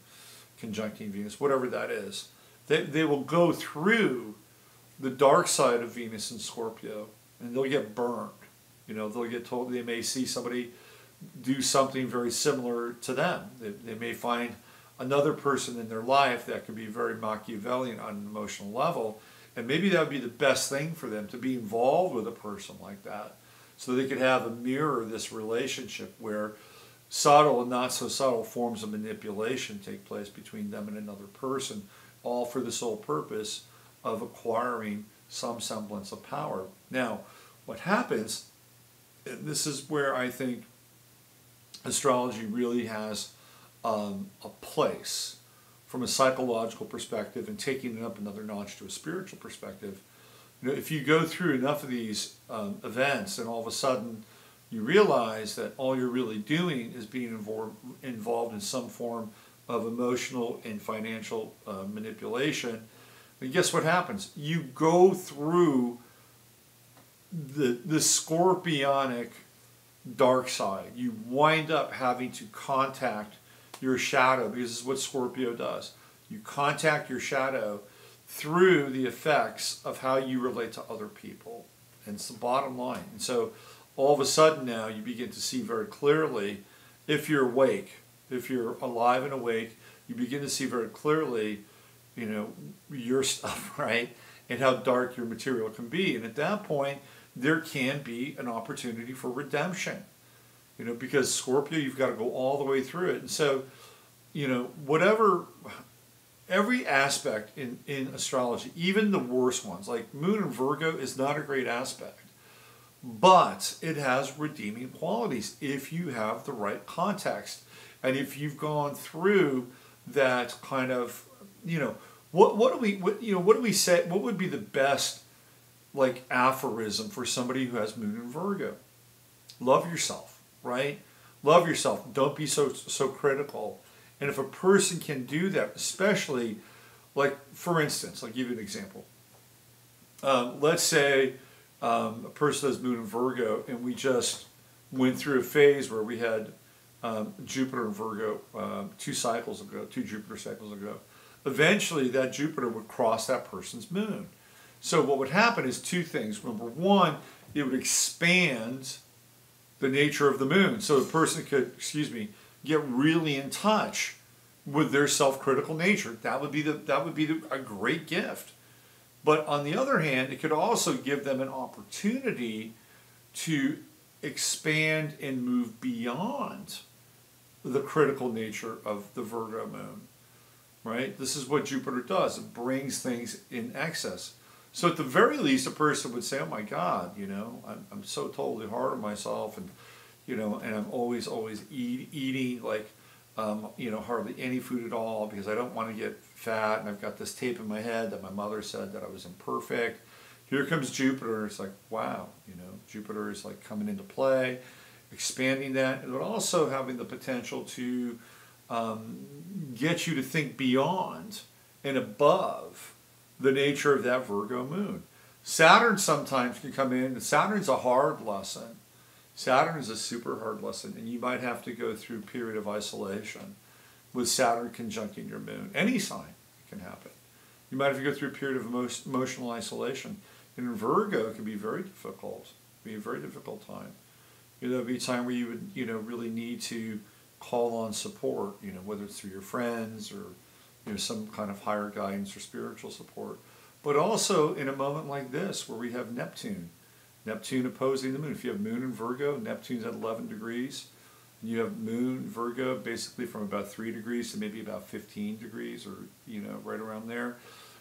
A: conjuncting Venus, whatever that is, they will go through the dark side of Venus in Scorpio and they'll get burned. You know, they'll get told, they may see somebody do something very similar to them. They may find another person in their life that could be very Machiavellian on an emotional level, and maybe that would be the best thing for them, to be involved with a person like that, so they could have a mirror this relationship where subtle and not so subtle forms of manipulation take place between them and another person, all for the sole purpose of acquiring some semblance of power. Now, what happens, and this is where I think astrology really has a place from a psychological perspective, and taking it up another notch to a spiritual perspective. You know, if you go through enough of these events, and all of a sudden you realize that all you're really doing is being involved in some form of emotional and financial manipulation, and guess what happens? You go through the scorpionic dark side. You wind up having to contact your shadow, because this is what Scorpio does. You contact your shadow through the effects of how you relate to other people. And it's the bottom line. And so all of a sudden now you begin to see very clearly, if you're awake, if you're alive and awake, you begin to see very clearly, you know, your stuff, right? And how dark your material can be. And at that point, there can be an opportunity for redemption. You know, because Scorpio, you've got to go all the way through it. And so, you know, every aspect in astrology, even the worst ones, like Moon and Virgo is not a great aspect. But it has redeeming qualities if you have the right context. And if you've gone through that kind of, you know, what do we say, what would be the best, like, aphorism for somebody who has Moon and Virgo? Love yourself. Right? Love yourself. Don't be so critical. And if a person can do that, especially, like, for instance, I'll give you an example. Let's say a person has Moon in Virgo, and we just went through a phase where we had Jupiter in Virgo 2 Jupiter cycles ago. Eventually, that Jupiter would cross that person's moon. So what would happen is 2 things. Number one, it would expand the nature of the moon, so the person could, get really in touch with their self-critical nature. That would be a great gift. But on the other hand, it could also give them an opportunity to expand and move beyond the critical nature of the Virgo moon. Right? This is what Jupiter does. It brings things in excess. So at the very least, a person would say, oh my God, you know, I'm so totally hard on myself, and, you know, and I'm always eating like, you know, hardly any food at all because I don't want to get fat, and I've got this tape in my head that my mother said that I was imperfect. Here comes Jupiter. It's like, wow, you know, Jupiter is like coming into play, expanding that, but also having the potential to get you to think beyond and above the nature of that Virgo moon. Saturn sometimes can come in. Saturn's a hard lesson. Saturn is a super hard lesson, and you might have to go through a period of isolation with Saturn conjuncting your moon. Any sign can happen. You might have to go through a period of emotional isolation. And in Virgo, it can be very difficult. It can be a very difficult time. You know, it'd be a time where you would, you know, really need to call on support, you know, whether it's through your friends or, you know, some kind of higher guidance or spiritual support. But also in a moment like this where we have Neptune opposing the moon. If you have moon in Virgo, Neptune's at 11 degrees. And you have moon Virgo basically from about 3 degrees to maybe about 15 degrees or, you know, right around there.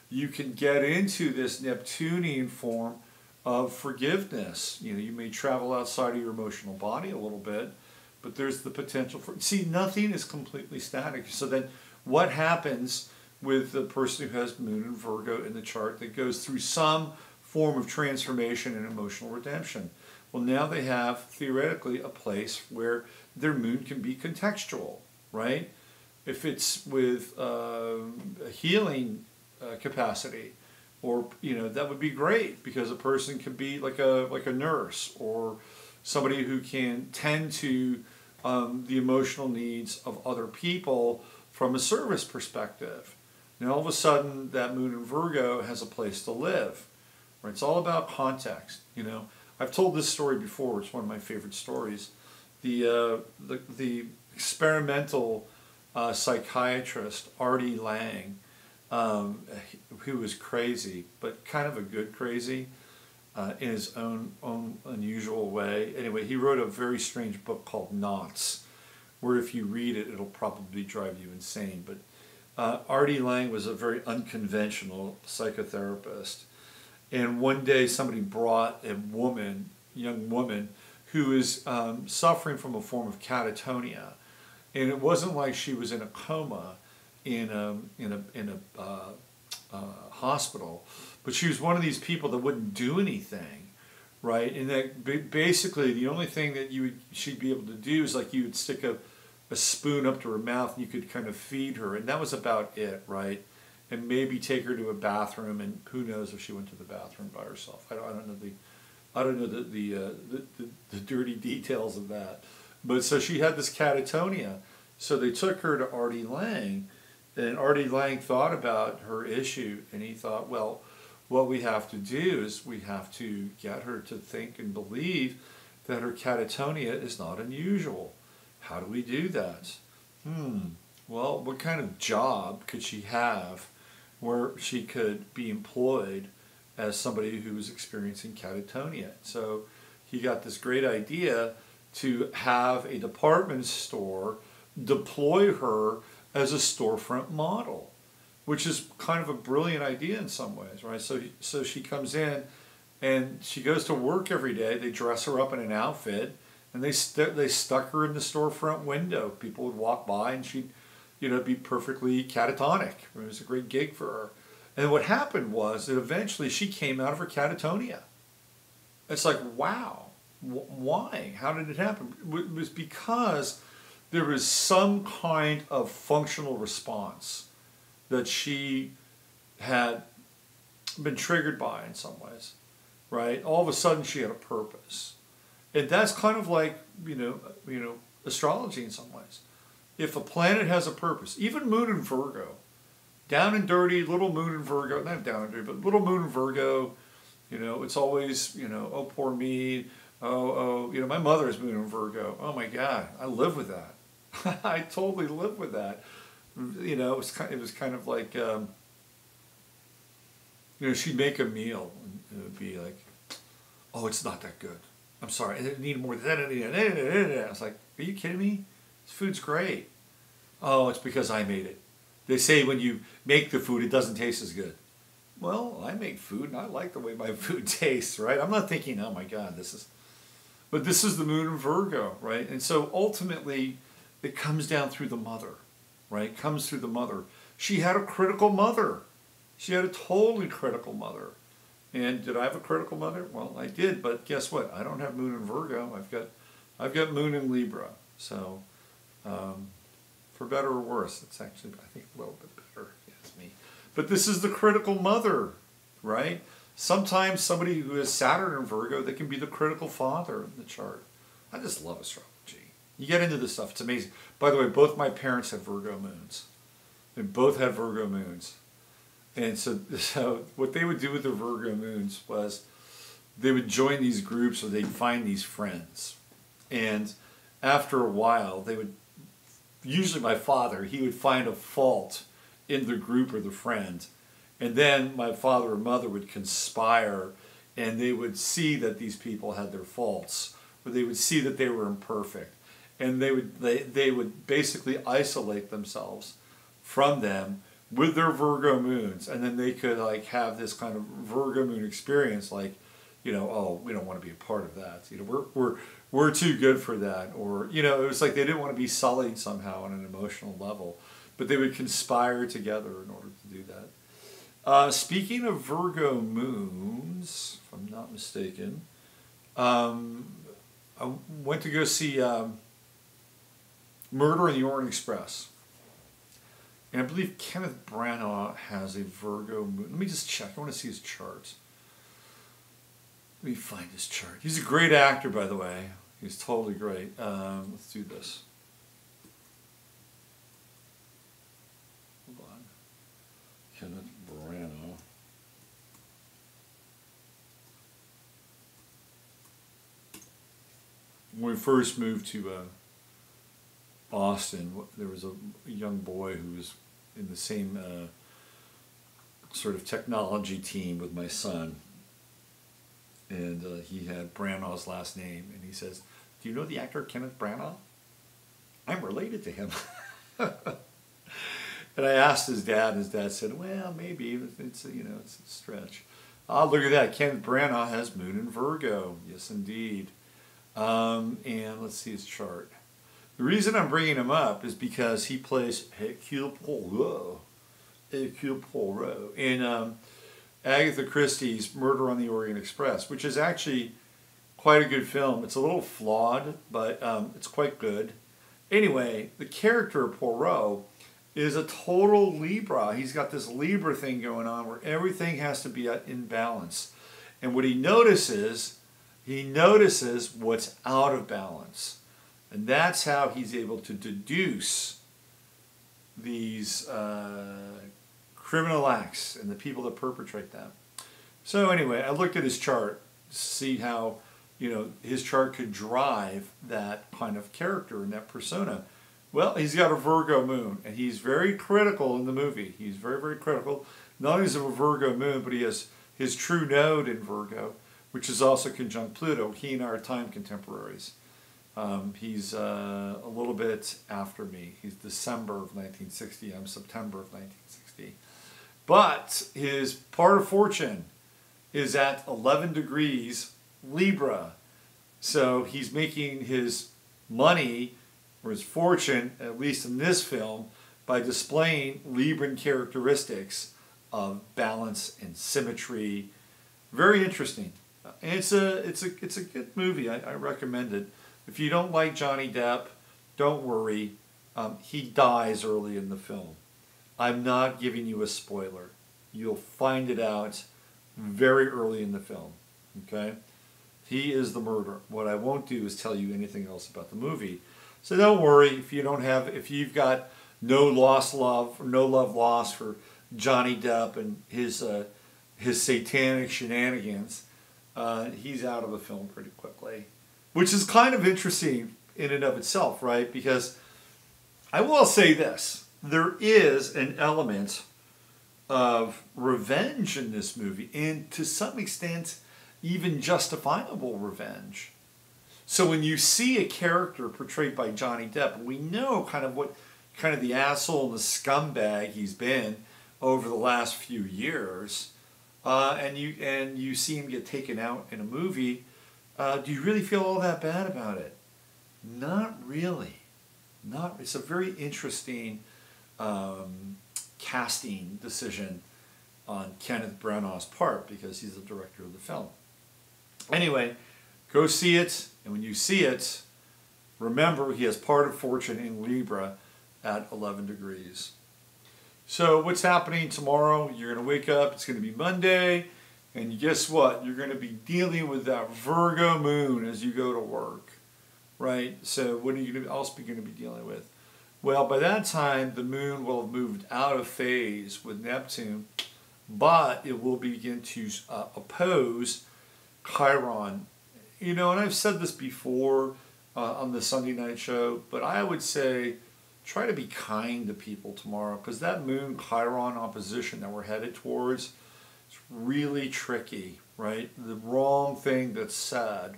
A: You can get into this Neptunian form of forgiveness. You know, you may travel outside of your emotional body a little bit, but there's the potential for, see, nothing is completely static. So then what happens with the person who has moon and Virgo in the chart that goes through some form of transformation and emotional redemption? Well, now they have theoretically a place where their moon can be contextual, right? If it's with a healing capacity, or, you know, that would be great because a person could be like a nurse or somebody who can tend to the emotional needs of other people from a service perspective. Now all of a sudden that moon in Virgo has a place to live. Right? It's all about context. You know, I've told this story before. It's one of my favorite stories. The experimental psychiatrist Artie Lang, who was crazy, but kind of a good crazy in his own unusual way. Anyway, he wrote a very strange book called Knots, where if you read it, it'll probably drive you insane. But Artie Lang was a very unconventional psychotherapist. And one day somebody brought a young woman, who is suffering from a form of catatonia. And it wasn't like she was in a coma in a hospital, but she was one of these people that wouldn't do anything, right? And that basically the only thing that she'd be able to do is like you would stick a spoon up to her mouth and you could kind of feed her, and that was about it, right? And maybe take her to a bathroom, and who knows if she went to the bathroom by herself. I don't know the dirty details of that. But so she had this catatonia. So they took her to Artie Lang, and Artie Lang thought about her issue, and he thought, well, what we have to do is we have to get her to think and believe that her catatonia is not unusual. How do we do that? Well, what kind of job could she have where she could be employed as somebody who was experiencing catatonia? So he got this great idea to have a department store deploy her as a storefront model, which is kind of a brilliant idea in some ways, right? So she comes in and she goes to work every day. They dress her up in an outfit, and they stuck her in the storefront window. People would walk by and she'd, you know, be perfectly catatonic. It was a great gig for her. And what happened was that eventually she came out of her catatonia. It's like, wow, why? How did it happen? It was because there was some kind of functional response that she had been triggered by in some ways, right? All of a sudden she had a purpose. And that's kind of like, you know, astrology in some ways. If a planet has a purpose, even moon in Virgo, down and dirty, little moon in Virgo, not down and dirty, but little moon in Virgo, you know, it's always, you know, oh, poor me, oh, you know, my mother's moon in Virgo. Oh my God, I live with that. I totally live with that. You know, it was kind of like, you know, she'd make a meal and it would be like, oh, it's not that good. I'm sorry, I need more than that. I was like, are you kidding me? This food's great. Oh, it's because I made it. They say when you make the food, it doesn't taste as good. well, I make food and I like the way my food tastes, right? I'm not thinking, oh my God, but this is the moon in Virgo, right? And so ultimately, it comes down through the mother, right? It comes through the mother. She had a critical mother. She had a totally critical mother. And did I have a critical mother? Well, I did, but guess what? I don't have moon in Virgo. I've got moon in Libra. So, for better or worse, it's actually, I think, a little bit better. Yes, me. But this is the critical mother, right? Sometimes somebody who has Saturn in Virgo, they can be the critical father in the chart. I just love astrology. You get into this stuff, it's amazing. By the way, both my parents had Virgo moons. They both had Virgo moons. And so what they would do with the Virgo moons was they would join these groups or they'd find these friends. And after a while, usually my father, he would find a fault in the group or the friend. And then my father or mother would conspire and they would see that these people had their faults, or they would see that they were imperfect. And they would basically isolate themselves from them with their Virgo moons, and then they could like have this kind of Virgo moon experience, like, you know, oh, we don't want to be a part of that. You know, we're too good for that, or you know, it was like they didn't want to be sullied somehow on an emotional level, but they would conspire together in order to do that. Speaking of Virgo moons, if I'm not mistaken, I went to go see Murder on the Orient Express. And I believe Kenneth Branagh has a Virgo moon. Let me just check. I want to see his chart. Let me find his chart. He's a great actor, by the way. He's totally great. Let's do this. Hold on. Kenneth Branagh. When we first moved to Boston, there was a young boy who was in the same sort of technology team with my son, and he had Branagh's last name, and he says, "Do you know the actor Kenneth Branagh? I'm related to him." And I asked his dad, and his dad said, "Well, maybe it's it's a stretch." Ah, look at that! Kenneth Branagh has moon in Virgo. Yes, indeed. And let's see his chart. The reason I'm bringing him up is because he plays Hercule Poirot in Agatha Christie's Murder on the Orient Express, which is actually quite a good film. It's a little flawed, but it's quite good. Anyway, the character of Poirot is a total Libra. He's got this Libra thing going on where everything has to be in balance. And what he notices what's out of balance. And that's how he's able to deduce these criminal acts and the people that perpetrate them. So anyway, I looked at his chart to see how, his chart could drive that kind of character and that persona. Well, he's got a Virgo moon, and he's very critical in the movie. He's very, very critical. Not only is it a Virgo moon, but he has his true node in Virgo, which is also conjunct Pluto. He and I are time contemporaries. He's a little bit after me. He's December of 1960. I'm September of 1960. But his part of fortune is at 11 degrees Libra. So he's making his money or his fortune, at least in this film, by displaying Libran characteristics of balance and symmetry. Very interesting. And it's a good movie. I recommend it. If you don't like Johnny Depp, don't worry. He dies early in the film. I'm not giving you a spoiler. You'll find it out very early in the film. Okay? He is the murderer. What I won't do is tell you anything else about the movie. So don't worry if you've got no love lost for Johnny Depp and his satanic shenanigans. He's out of the film pretty quickly. Which is kind of interesting in and of itself, right? Because I will say this. There is an element of revenge in this movie, and to some extent, even justifiable revenge. So when you see a character portrayed by Johnny Depp, we know kind of the asshole and the scumbag he's been over the last few years. and you see him get taken out in a movie, do you really feel all that bad about it? Not really. Not. It's a very interesting casting decision on Kenneth Branagh's part because he's the director of the film. Anyway, go see it, and when you see it, remember he has part of fortune in Libra at 11 degrees. So what's happening tomorrow? You're going to wake up, it's going to be Monday, and guess what? You're going to be dealing with that Virgo moon as you go to work, right? So what are you going to be dealing with? Well, by that time, the moon will have moved out of phase with Neptune, but it will begin to oppose Chiron. You know, and I've said this before on the Sunday night show, but I would say try to be kind to people tomorrow, because that moon Chiron opposition that we're headed towards is really tricky, right? The wrong thing that's said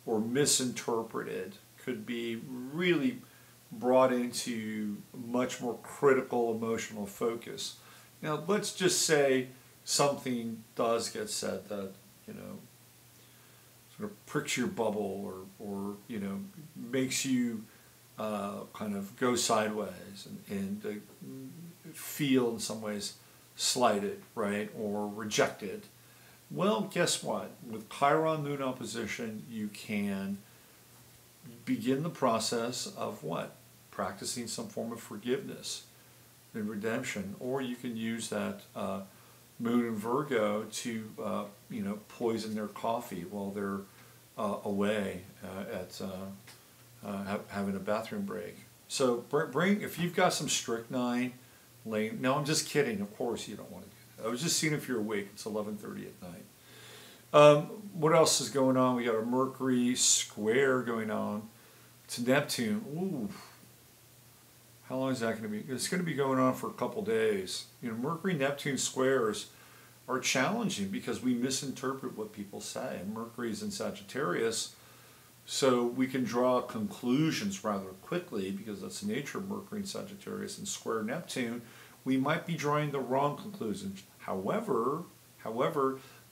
A: or misinterpreted could be really brought into much more critical emotional focus. Now, let's just say something does get said that, you know, sort of pricks your bubble or you know, makes you kind of go sideways and feel in some ways slighted, right, or rejected. Well, guess what? With Chiron moon opposition, you can begin the process of what? Practicing some form of forgiveness and redemption, or you can use that moon in Virgo to you know, poison their coffee while they're away at having a bathroom break. So bring, if you've got some strychnine laying, no, I'm just kidding, of course you don't want to do that. I was just seeing if you're awake. It's 11:30 at night. What else is going on? We got a Mercury square going on to Neptune. Ooh, how long is that going to be? It's going to be going on for a couple days. You know, Mercury-Neptune squares are challenging because we misinterpret what people say. Mercury's in Sagittarius, so we can draw conclusions rather quickly because that's the nature of Mercury in Sagittarius. And square Neptune, we might be drawing the wrong conclusions. However,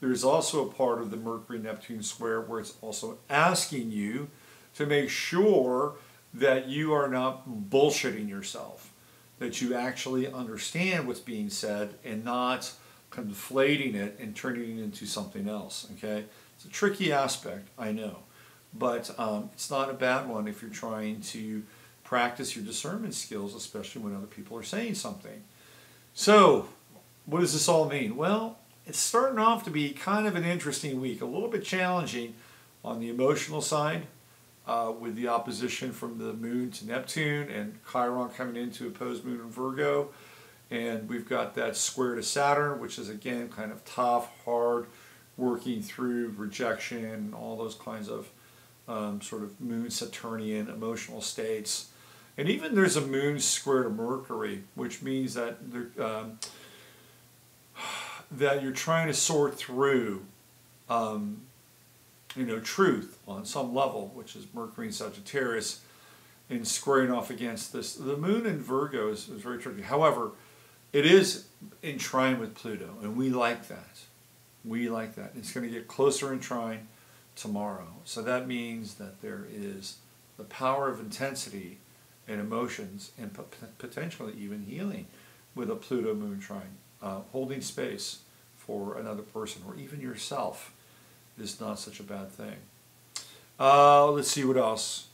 A: there's also a part of the Mercury-Neptune square where it's also asking you to make sure that you are not bullshitting yourself, that you actually understand what's being said and not conflating it and turning it into something else, okay? It's a tricky aspect, I know, but it's not a bad one if you're trying to practice your discernment skills, especially when other people are saying something. So, what does this all mean? Well, it's starting off to be kind of an interesting week, a little bit challenging on the emotional side, with the opposition from the moon to Neptune and Chiron coming in to oppose moon in Virgo. And we've got that square to Saturn, which is again kind of tough, hard, working through rejection and all those kinds of sort of moon Saturnian emotional states. And even there's a moon square to Mercury, which means that that you're trying to sort through you know, truth on some level, which is Mercury and Sagittarius, and squaring off against this. The moon in Virgo is very tricky. However, it is in trine with Pluto, and we like that. We like that. It's going to get closer in trine tomorrow. So that means that there is the power of intensity and emotions and potentially even healing with a Pluto moon trine. Holding space for another person or even yourself is not such a bad thing. Let's see what else.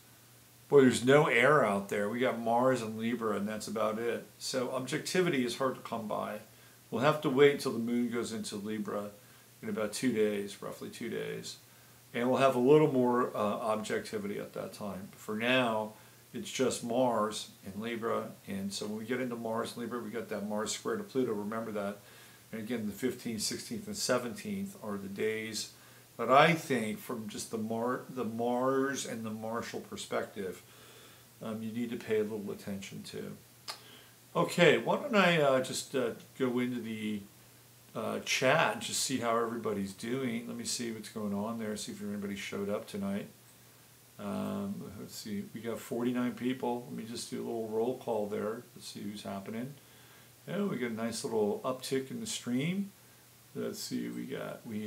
A: Boy, there's no air out there. We got Mars and Libra, and that's about it. So objectivity is hard to come by. We'll have to wait until the moon goes into Libra in about 2 days, roughly 2 days. And we'll have a little more objectivity at that time. But for now, it's just Mars and Libra. And so when we get into Mars and Libra, we got that Mars square to Pluto. Remember that. And again, the 15th, 16th, and 17th are the days that I think, from just the Mars and the Martial perspective, you need to pay a little attention to. Okay, why don't I just go into the chat and just see how everybody's doing. Let me see what's going on there, see if anybody showed up tonight. Let's see, we got 49 people. Let me just do a little roll call there. Let's see who's happening. Yeah, we got a nice little uptick in the stream. Let's see, we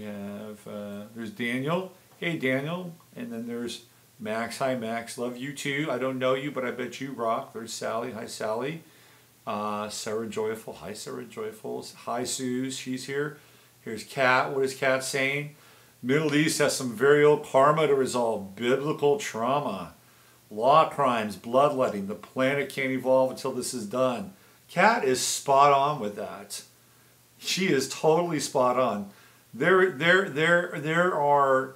A: have, there's Daniel. Hey, Daniel. And then there's Max. Hi, Max. Love you too. I don't know you, but I bet you rock. There's Sally. Hi, Sally. Sarah Joyful. Hi, Sarah Joyful. Hi, Suze. She's here. Here's Kat. What is Kat saying? Middle East has some very old karma to resolve. Biblical trauma. Law crimes, bloodletting. The planet can't evolve until this is done. Kat is spot on with that. She is totally spot on. There are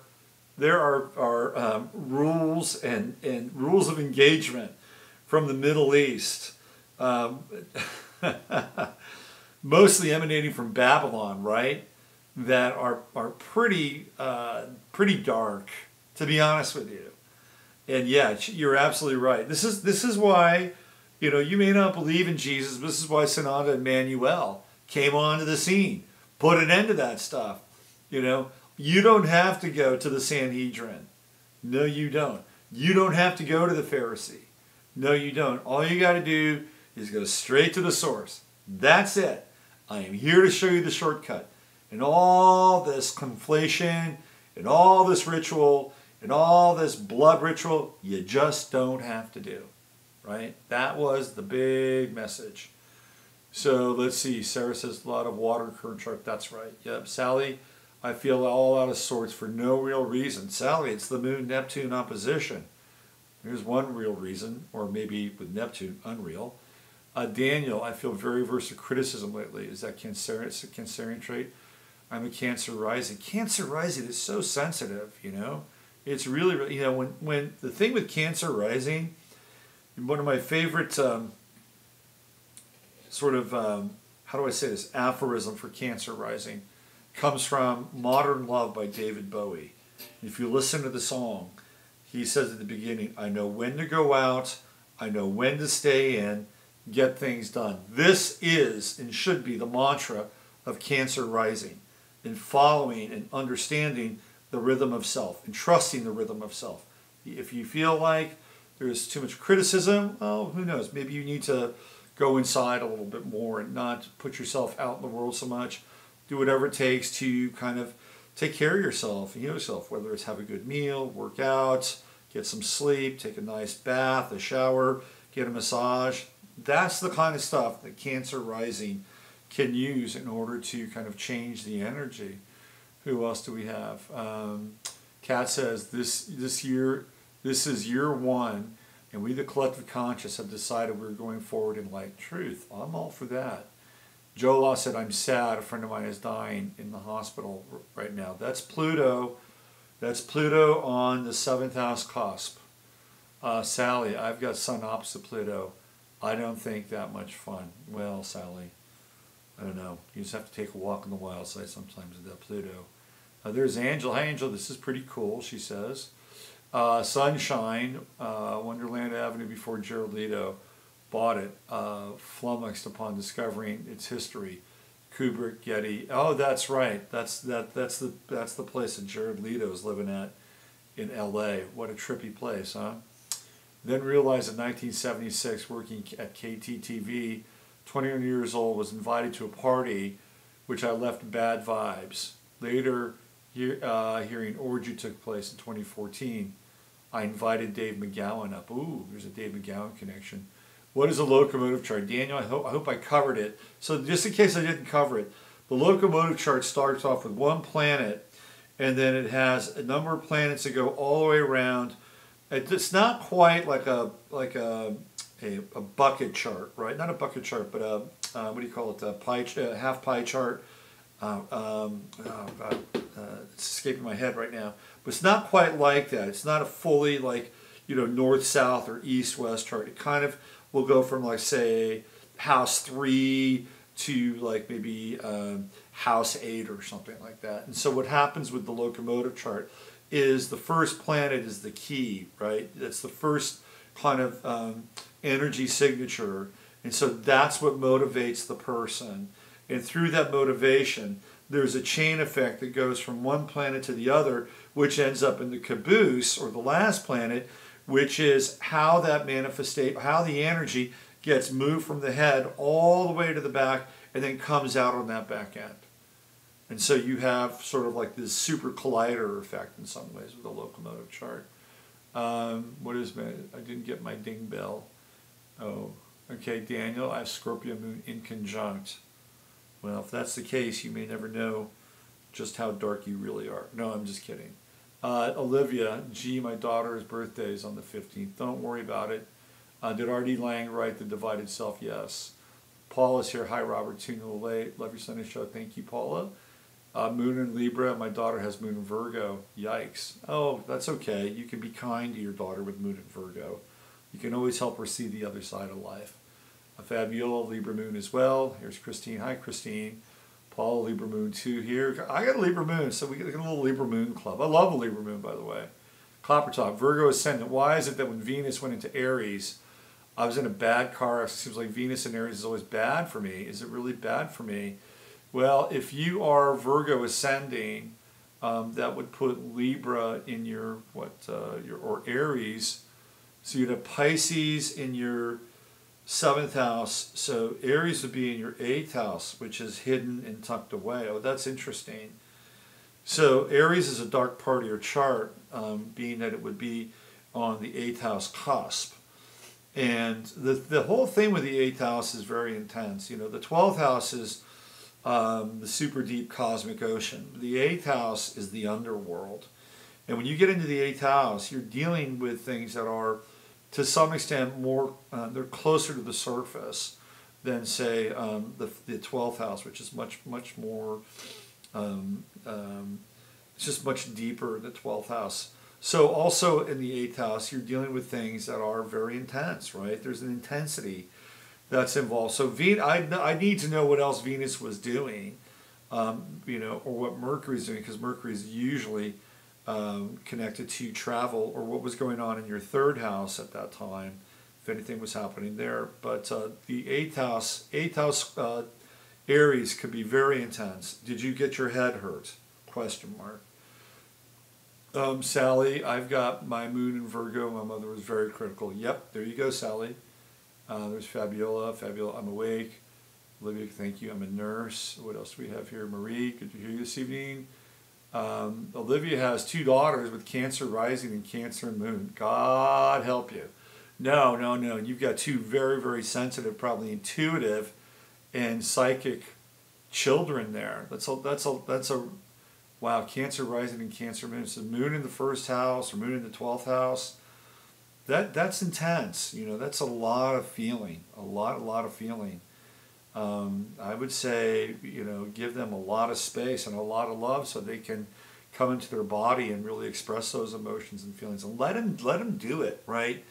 A: rules and rules of engagement from the Middle East, mostly emanating from Babylon, right? That are pretty dark, to be honest with you. And yeah, you're absolutely right. This is why, you may not believe in Jesus, but this is why Sananda Emmanuel came onto the scene, put an end to that stuff. You don't have to go to the Sanhedrin. No, you don't. You don't have to go to the Pharisee. No, you don't. All you got to do is go straight to the source. That's it. I am here to show you the shortcut. And all this conflation, and all this ritual, and all this blood ritual, you just don't have to do. Right? That was the big message. So let's see. Sarah says a lot of water current chart. That's right. Yep. Sally, I feel all out of sorts for no real reason. Sally, it's the Moon-Neptune opposition. Here's one real reason, or maybe with Neptune, unreal. Daniel, I feel very averse to criticism lately. Is that Cancerian? It's a Cancerian trait. I'm a Cancer rising. Cancer rising is so sensitive, It's really, when the thing with Cancer rising, one of my favorite how do I say this, aphorism for Cancer rising comes from Modern Love by David Bowie. If you listen to the song, he says at the beginning, I know when to go out, I know when to stay in, get things done. This is and should be the mantra of Cancer rising, in following and understanding the rhythm of self and trusting the rhythm of self. If you feel like there's too much criticism, well, who knows? Maybe you need to go inside a little bit more and not put yourself out in the world so much. Do whatever it takes to kind of take care of yourself and heal yourself, whether it's have a good meal, work out, get some sleep, take a nice bath, a shower, get a massage. That's the kind of stuff that Cancer rising can use in order to kind of change the energy. Who else do we have? Kat says, this is year one, and we, the collective conscious, have decided we're going forward in light truth. I'm all for that. Jola said, I'm sad. A friend of mine is dying in the hospital right now. That's Pluto. That's Pluto on the 7th house cusp. Sally, I've got Sun opposite Pluto. I don't think that much fun. Well, Sally, I don't know. You just have to take a walk on the wild side sometimes with that Pluto. There's Angel. Hi, Angel. This is pretty cool, she says. Sunshine, Wonderland Avenue before Jared Leto bought it, flummoxed upon discovering its history. Kubrick, Getty. Oh, that's right. That's the place that Jared Leto is living at in L.A. What a trippy place, huh? Then realized in 1976, working at KTTV, 21 years old, was invited to a party, which I left bad vibes. Later, hearing Orgy took place in 2014, I invited Dave McGowan up. Ooh, there's a Dave McGowan connection. What is a locomotive chart? Daniel, I hope I covered it. So just in case I didn't cover it, the locomotive chart starts off with one planet, and then it has a number of planets that go all the way around. It's not quite like a bucket chart, right? Not a bucket chart, but what do you call it? A half pie chart. It's escaping my head right now. But it's not quite like that. It's not a fully north-south or east-west chart. It kind of will go from say house 3 to maybe house 8 or something like that. And so what happens with the locomotive chart is the first planet is the key, right? That's the first kind of energy signature. And so that's what motivates the person. And through that motivation, there's a chain effect that goes from one planet to the other, which ends up in the caboose, or the last planet, which is how that how the energy gets moved from the head all the way to the back and then comes out on that back end. And so you have sort of like this super collider effect in some ways with the locomotive chart. What is my, I didn't get my ding bell. Oh, okay, Daniel, I have Scorpio moon in conjunct. Well, if that's the case, you may never know just how dark you really are. No, I'm just kidding. Olivia, G, my daughter's birthday is on the 15th. Don't worry about it. Did R.D. Lang write The Divided Self? Yes. Paula's here. Hi, Robert. Tuning a little late. Love your Sunday show. Thank you, Paula. Moon in Libra. My daughter has Moon in Virgo. Yikes. Oh, that's okay. You can be kind to your daughter with Moon in Virgo. You can always help her see the other side of life. Fabiola, Libra Moon as well. Here's Christine. Hi, Christine. Paul, Libra Moon 2 here. I got a Libra Moon, so we get a little Libra Moon club. I love a Libra Moon, by the way. Coppertop, Virgo Ascendant. Why is it that when Venus went into Aries, I was in a bad car? It seems like Venus in Aries is always bad for me. Is it really bad for me? Well, if you are Virgo Ascending, that would put Libra in your, or Aries. So you'd have Pisces in your 7th house, so Aries would be in your 8th house, which is hidden and tucked away. Oh, that's interesting. So Aries is a dark part of your chart, being that it would be on the 8th house cusp. And the whole thing with the 8th house is very intense. You know, the 12th house is the super deep cosmic ocean. The 8th house is the underworld. And when you get into the 8th house, you're dealing with things that are, to some extent, more they're closer to the surface than, say, the 12th house, which is much more. It's just much deeper in the 12th house. So also in the 8th house, you're dealing with things that are very intense, right? There's an intensity that's involved. So I need to know what else Venus was doing, you know, or what Mercury's doing, because Mercury is usually connected to travel, or what was going on in your 3rd house at that time, if anything was happening there. But the 8th house Aries could be very intense. Did you get your head hurt? Question mark. Sally, I've got my Moon in Virgo. My mother was very critical. Yep, there you go, Sally. There's Fabiola. Fabiola, I'm awake. Olivia, thank you. I'm a nurse. What else do we have here? Marie, good to hear you this evening. Olivia has 2 daughters with Cancer rising and Cancer moon. God help you. No. You've got 2 very sensitive, probably intuitive and psychic children there. That's a wow. Cancer rising and Cancer moon. So moon in the 1st house or moon in the 12th house. That's intense. You know, that's a lot of feeling. A lot of feeling. I would say, you know, give them a lot of space and a lot of love so they can come into their body and really express those emotions and feelings, and let them do it, right?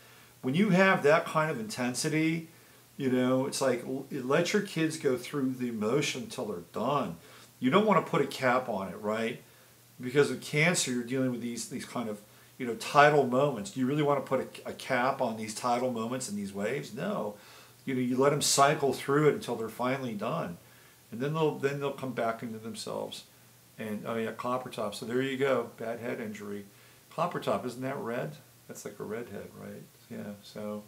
A: When you have that kind of intensity, you know, it's like, let your kids go through the emotion until they're done. You don't want to put a cap on it, right? Because with Cancer, you're dealing with these kind of, you know, tidal moments. Do you really want to put a cap on these tidal moments and these waves? No. You know, you let them cycle through it until they're finally done, and then they'll come back into themselves. And oh yeah, Coppertop. So there you go, bad head injury. Coppertop, isn't that red? That's like a redhead, right? Yeah. So,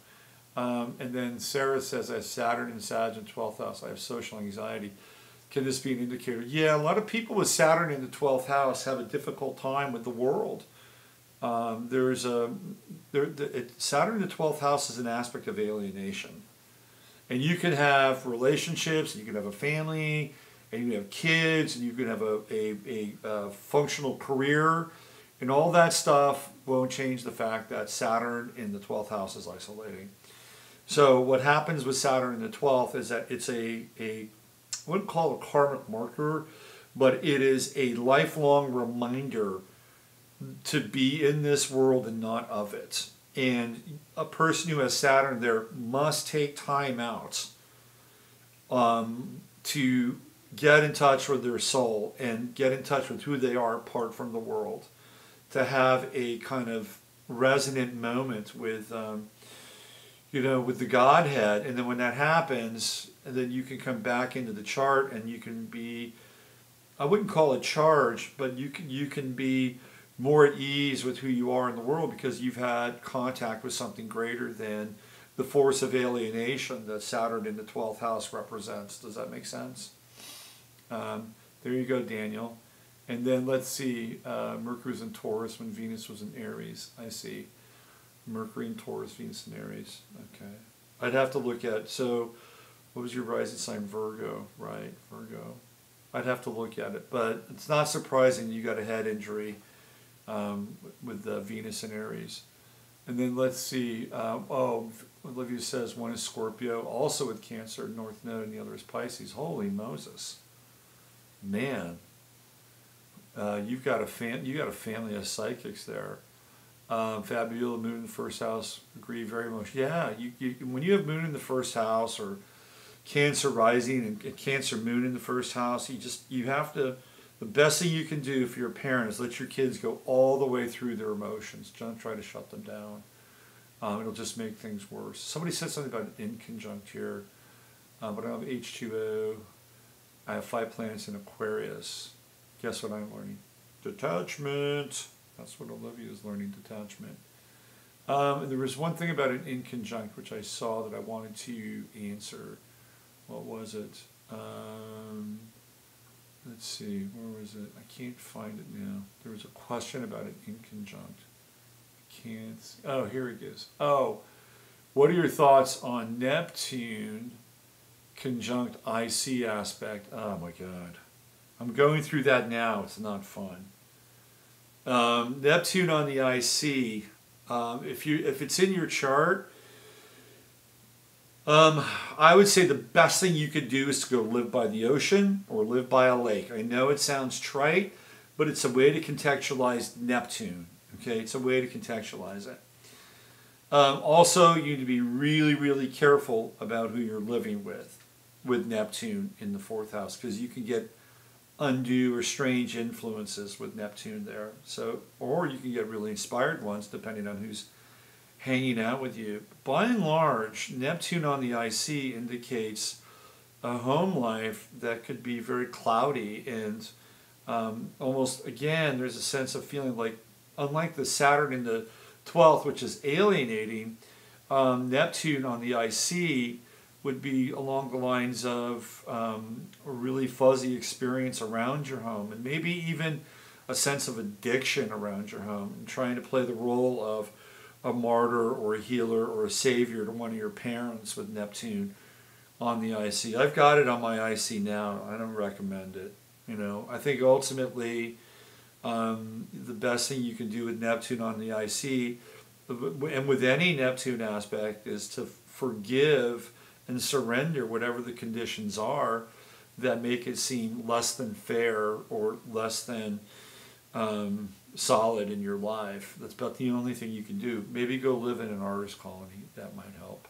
A: and then Sarah says, I have Saturn and Sag in 12th house. I have social anxiety. Can this be an indicator? Yeah, a lot of people with Saturn in the 12th house have a difficult time with the world. Saturn in the 12th house is an aspect of alienation. And you can have relationships, and you can have a family, and you can have kids, and you can have a functional career, and all that stuff won't change the fact that Saturn in the 12th house is isolating. So what happens with Saturn in the 12th is that it's I wouldn't call it a karmic marker, but it is a lifelong reminder to be in this world and not of it. And a person who has Saturn there must take time out to get in touch with their soul and get in touch with who they are apart from the world, to have a kind of resonant moment with, you know, with the Godhead. And then when that happens, and then you can come back into the chart and you can be, I wouldn't call it charged, but you can be more at ease with who you are in the world, because you've had contact with something greater than the force of alienation that Saturn in the 12th house represents. Does that make sense? There you go, Daniel. And then let's see, Mercury was in Taurus when Venus was in Aries. I see. Mercury in Taurus, Venus in Aries. Okay. I'd have to look at, so what was your rising sign? Virgo, right? Virgo. I'd have to look at it. But it's not surprising you got a head injury with Venus in Aries. And then let's see, Olivia says one is Scorpio, also with Cancer, North Node, and the other is Pisces. Holy Moses. Man. You've got a family of psychics there. Fabiola, Moon in the first house, agree very much. Yeah, when you have Moon in the first house, or Cancer rising and Cancer Moon in the first house, you have to. The best thing you can do if you're a parent is let your kids go all the way through their emotions. Don't try to shut them down. It'll just make things worse. Somebody said something about in conjunct here, but I don't have H2O. I have 5 planets in Aquarius. Guess what I'm learning? Detachment. That's what Olivia is learning, detachment. And there was one thing about an in conjunct which I saw that I wanted to answer. What was it? Let's see, where was it? I can't find it now. There was a question about an in conjunct. I can't. Oh, here it is. Oh, what are your thoughts on Neptune conjunct IC aspect? Oh my God. I'm going through that now. It's not fun. Neptune on the IC. If it's in your chart, I would say the best thing you could do is to go live by the ocean or live by a lake. I know it sounds trite, but it's a way to contextualize Neptune. Okay, it's a way to contextualize it. Also, you need to be really, really careful about who you're living with Neptune in the 4th house, because you can get undue or strange influences with Neptune there. So, or you can get really inspired ones depending on who's hanging out with you. By and large, Neptune on the IC indicates a home life that could be very cloudy and almost, again, there's a sense of feeling like, unlike the Saturn in the 12th, which is alienating, Neptune on the IC would be along the lines of a really fuzzy experience around your home, and maybe even a sense of addiction around your home, and trying to play the role of a martyr or a healer or a savior to one of your parents with Neptune on the IC. I've got it on my IC now. I don't recommend it. I think ultimately the best thing you can do with Neptune on the IC, and with any Neptune aspect, is to forgive and surrender whatever the conditions are that make it seem less than fair or less than solid in your life. That's about the only thing you can do. Maybe go live in an artist colony. That might help.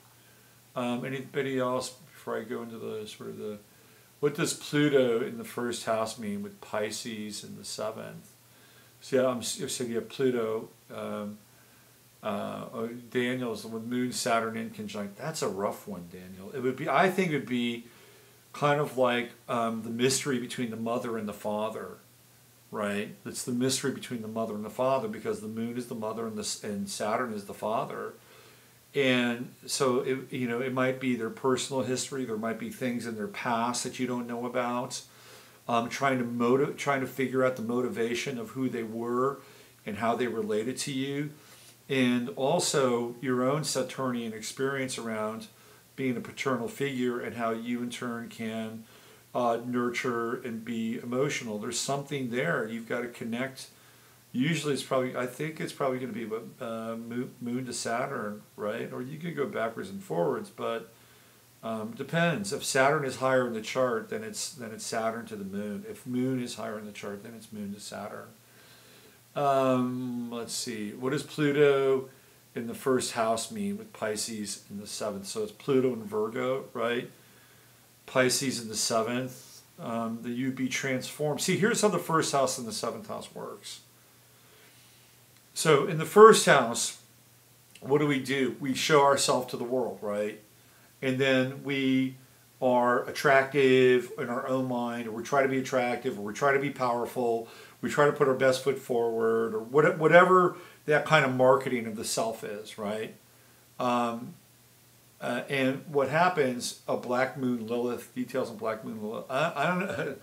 A: Anybody else, before I go into the sort of the, what does Pluto in the 1st house mean with Pisces in the 7th? So you have Pluto, Daniel's with Moon, Saturn in conjunct. That's a rough one, Daniel. I think it would be kind of like the mystery between the mother and the father, right? It's the mystery between the mother and the father, because the Moon is the mother and Saturn is the father. And so it might be their personal history. There might be things in their past that you don't know about. Trying to figure out the motivation of who they were and how they related to you, and also your own Saturnian experience around being a paternal figure and how you in turn can nurture and be emotional. There's something there. You've got to connect. Usually I think it's probably going to be Moon to Saturn, right? Or you could go backwards and forwards, but depends. If Saturn is higher in the chart, then it's Saturn to the Moon. If Moon is higher in the chart, then it's Moon to Saturn. Let's see. What does Pluto in the 1st house mean with Pisces in the 7th? So it's Pluto in Virgo, right? Pisces in the 7th. The you be transformed. See, here's how the 1st house and the 7th house works. So in the 1st house, what do? We show ourselves to the world, right? And then we are attractive in our own mind, or we try to be attractive, or we try to be powerful, we try to put our best foot forward, or whatever that kind of marketing of the self is, right? And what happens, a Black Moon Lilith, details on Black Moon Lilith, I don't know,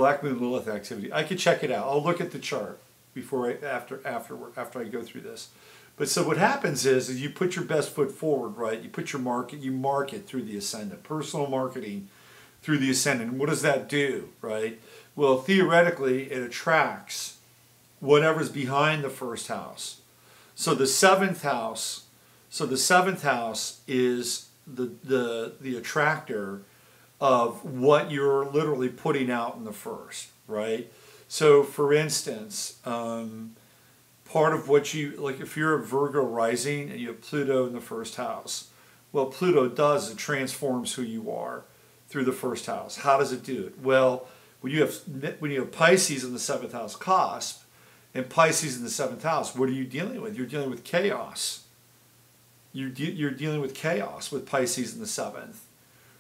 A: Black Moon Lilith activity. I could check it out. I'll look at the chart after I go through this. But so what happens is you put your best foot forward, right? You put your market through the ascendant, personal marketing through the ascendant. And what does that do, right? Well, theoretically, it attracts whatever's behind the first house. So the seventh house is the attractor of what you're literally putting out in the first, right? So for instance, part of what you, like if you're a Virgo rising and you have Pluto in the first house, what Pluto does is it transforms who you are through the first house. How does it do it? Well, when you have Pisces in the seventh house cusp, and Pisces in the seventh house, what are you dealing with? You're dealing with chaos. You're dealing with chaos with Pisces in the seventh,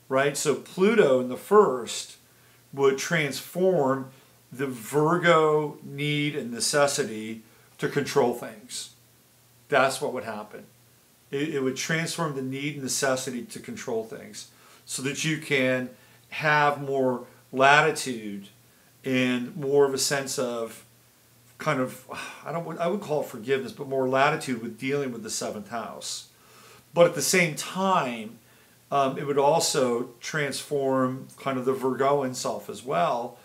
A: right? So Pluto in the first would transform the Virgo need and necessity to control things. That's what would happen. It would transform the need and necessity to control things so that you can have more latitude and more of a sense of kind of, I would call it forgiveness, but more latitude with dealing with the seventh house. But at the same time, it would also transform kind of the Virgoan self as well.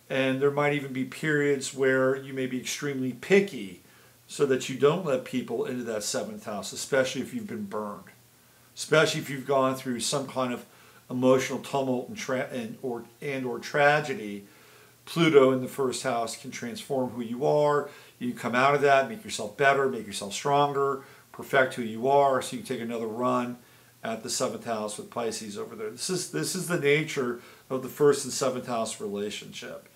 A: And there might even be periods where you may be extremely picky so that you don't let people into that seventh house, especially if you've been burned, especially if you've gone through some kind of emotional tumult or tragedy. Pluto in the first house can transform who you are. You come out of that, make yourself better, make yourself stronger, perfect who you are, so you can take another run at the seventh house with Pisces over there. This is the nature of the first and seventh house relationship.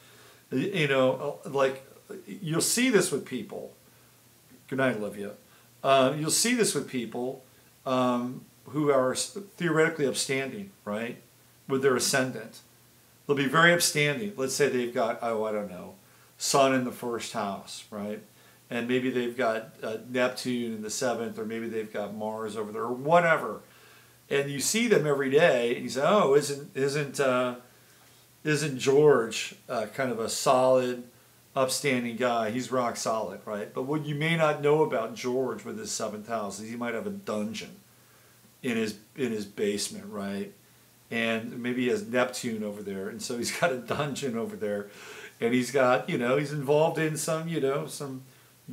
A: You know, like you'll see this with people. Good night, Olivia. You'll see this with people who are theoretically upstanding, right, with their ascendant. They'll be very upstanding. Let's say they've got, I don't know, Sun in the first house, right? And maybe they've got Neptune in the seventh, or maybe they've got Mars over there, or whatever. And you see them every day, and you say, "Oh, isn't George kind of a solid, upstanding guy? He's rock solid, right?" But what you may not know about George with his seventh house is he might have a dungeon in his basement, right? And maybe he has Neptune over there, and so he's got a dungeon over there, and he's got, he's involved in some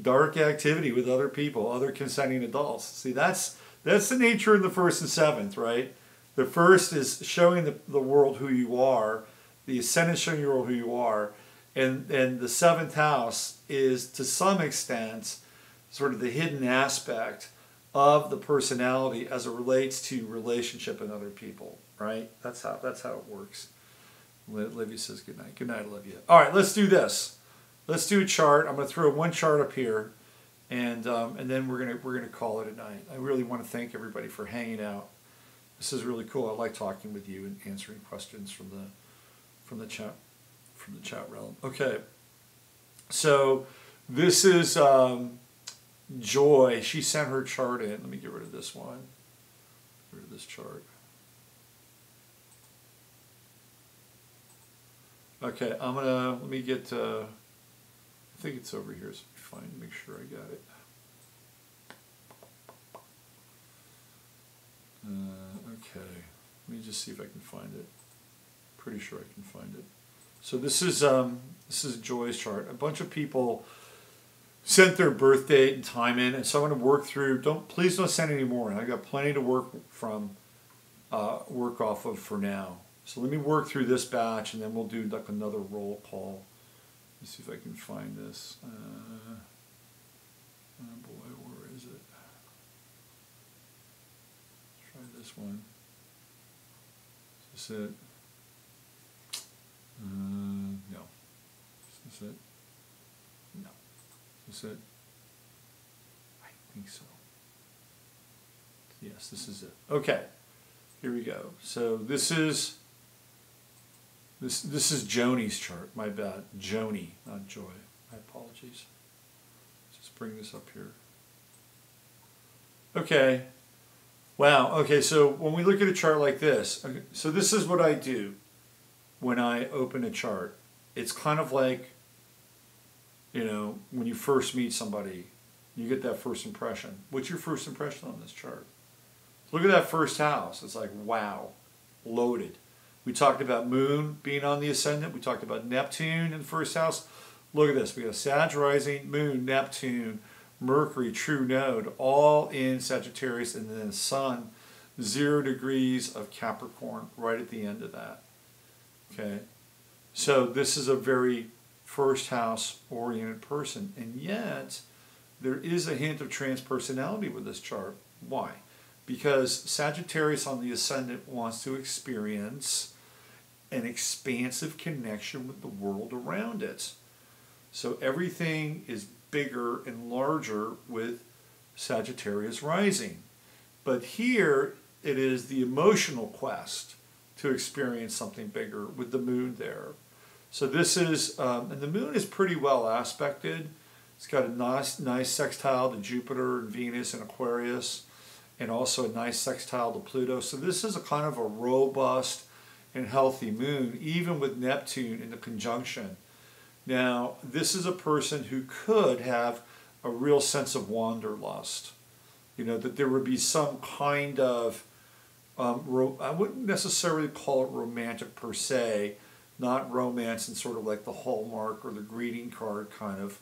A: dark activity with other people, other consenting adults. See, that's the nature of the first and seventh, right? The first is showing the world who you are, the ascendant showing the world who you are, and the seventh house is to some extent sort of the hidden aspect of the personality as it relates to relationship and other people, right? That's how it works. Olivia says good night. Good night, Olivia. All right, let's do this. Let's do a chart. I'm going to throw one chart up here, and then we're gonna call it a night. I really want to thank everybody for hanging out. This is really cool. I like talking with you and answering questions from the chat realm. Okay, so this is Joy. She sent her chart in. Let me get rid of this one. Get rid of this chart. Okay, let me get, I think it's over here, so fine, make sure I got it. Okay, let me just see if I can find it. Pretty sure I can find it. So this is Joy's chart. A bunch of people sent their birth date and time in, and so I'm going to work through. Please don't send any more. I got plenty to work off of for now. So let me work through this batch, and then we'll do like another roll call. Let's see if I can find this. Oh boy, where is it? Let's try this one. Is this it? No. Is this it? No. Is this it? I think so. Yes, this is it. Okay. Here we go. So this is Joni's chart. My bad. Joni, not Joy. My apologies. Just bring this up here. Okay. Wow. Okay, so when we look at a chart like this, okay, so this is what I do when I open a chart. it's kind of like, when you first meet somebody, you get that first impression. What's your first impression on this chart? Look at that first house. It's like, wow, loaded. We talked about Moon being on the ascendant. We talked about Neptune in the first house. Look at this. We got Sag rising, Moon, Neptune, Mercury, true node, all in Sagittarius, and then Sun, 0 degrees of Capricorn right at the end of that. Okay? So this is a very first house oriented person, and yet there is a hint of transpersonality with this chart. Why? Because Sagittarius on the ascendant wants to experience an expansive connection with the world around it. So everything is bigger and larger with Sagittarius rising. But here it is the emotional quest to experience something bigger with the moon there. So this is, and the moon is pretty well aspected. It's got a nice sextile to Jupiter and Venus and Aquarius, and also a nice sextile to Pluto. So this is a kind of a robust and healthy moon, even with Neptune in the conjunction. Now, this is a person who could have a real sense of wanderlust. That there would be some kind of, I wouldn't necessarily call it romantic per se, not romance in sort of like the Hallmark or the greeting card kind of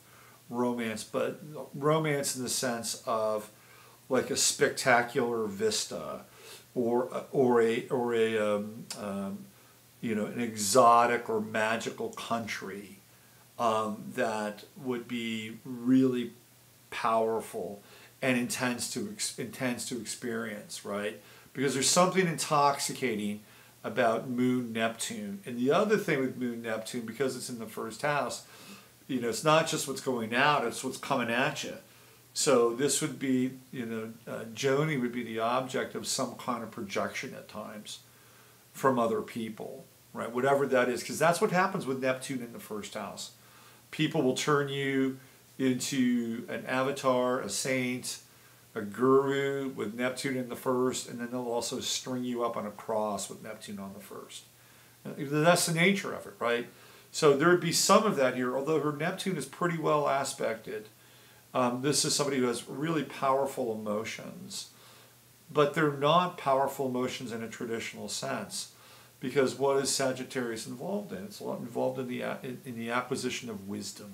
A: romance, but romance in the sense of like a spectacular vista, or an exotic or magical country that would be really powerful and intends to experience, right? Because there's something intoxicating about Moon Neptune. And the other thing with Moon Neptune, because it's in the first house, it's not just what's going out, it's what's coming at you. So this would be, Joni would be the object of some kind of projection at times from other people, right? Whatever that is, because that's what happens with Neptune in the first house. People will turn you into an avatar, a saint, a guru with Neptune in the first, and then they'll also string you up on a cross with Neptune on the first. That's the nature of it, right? So there would be some of that here, although her Neptune is pretty well aspected. This is somebody who has really powerful emotions, but they're not powerful emotions in a traditional sense, because what is Sagittarius involved in? It's involved in the acquisition of wisdom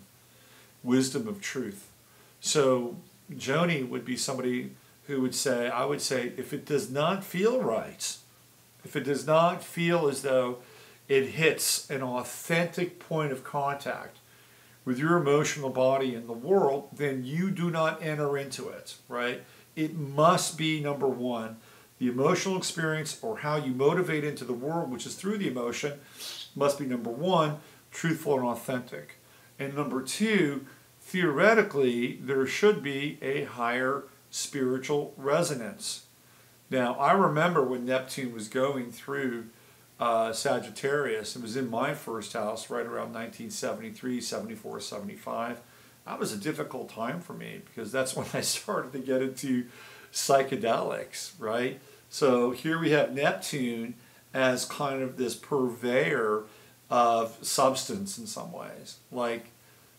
A: of truth. So Joni would be somebody who would say, I would say, if it does not feel right, if it does not feel as though it hits an authentic point of contact with your emotional body in the world, then you do not enter into it, right? It must be, number one, the emotional experience or how you motivate into the world, which is through the emotion, must be, number one, truthful and authentic. And number two, theoretically, there should be a higher spiritual resonance. Now, I remember when Neptune was going through Sagittarius, it was in my first house right around 1973, 74, 75. That was a difficult time for me because that's when I started to get into psychedelics, right? So here we have Neptune as kind of this purveyor of substance in some ways. Like,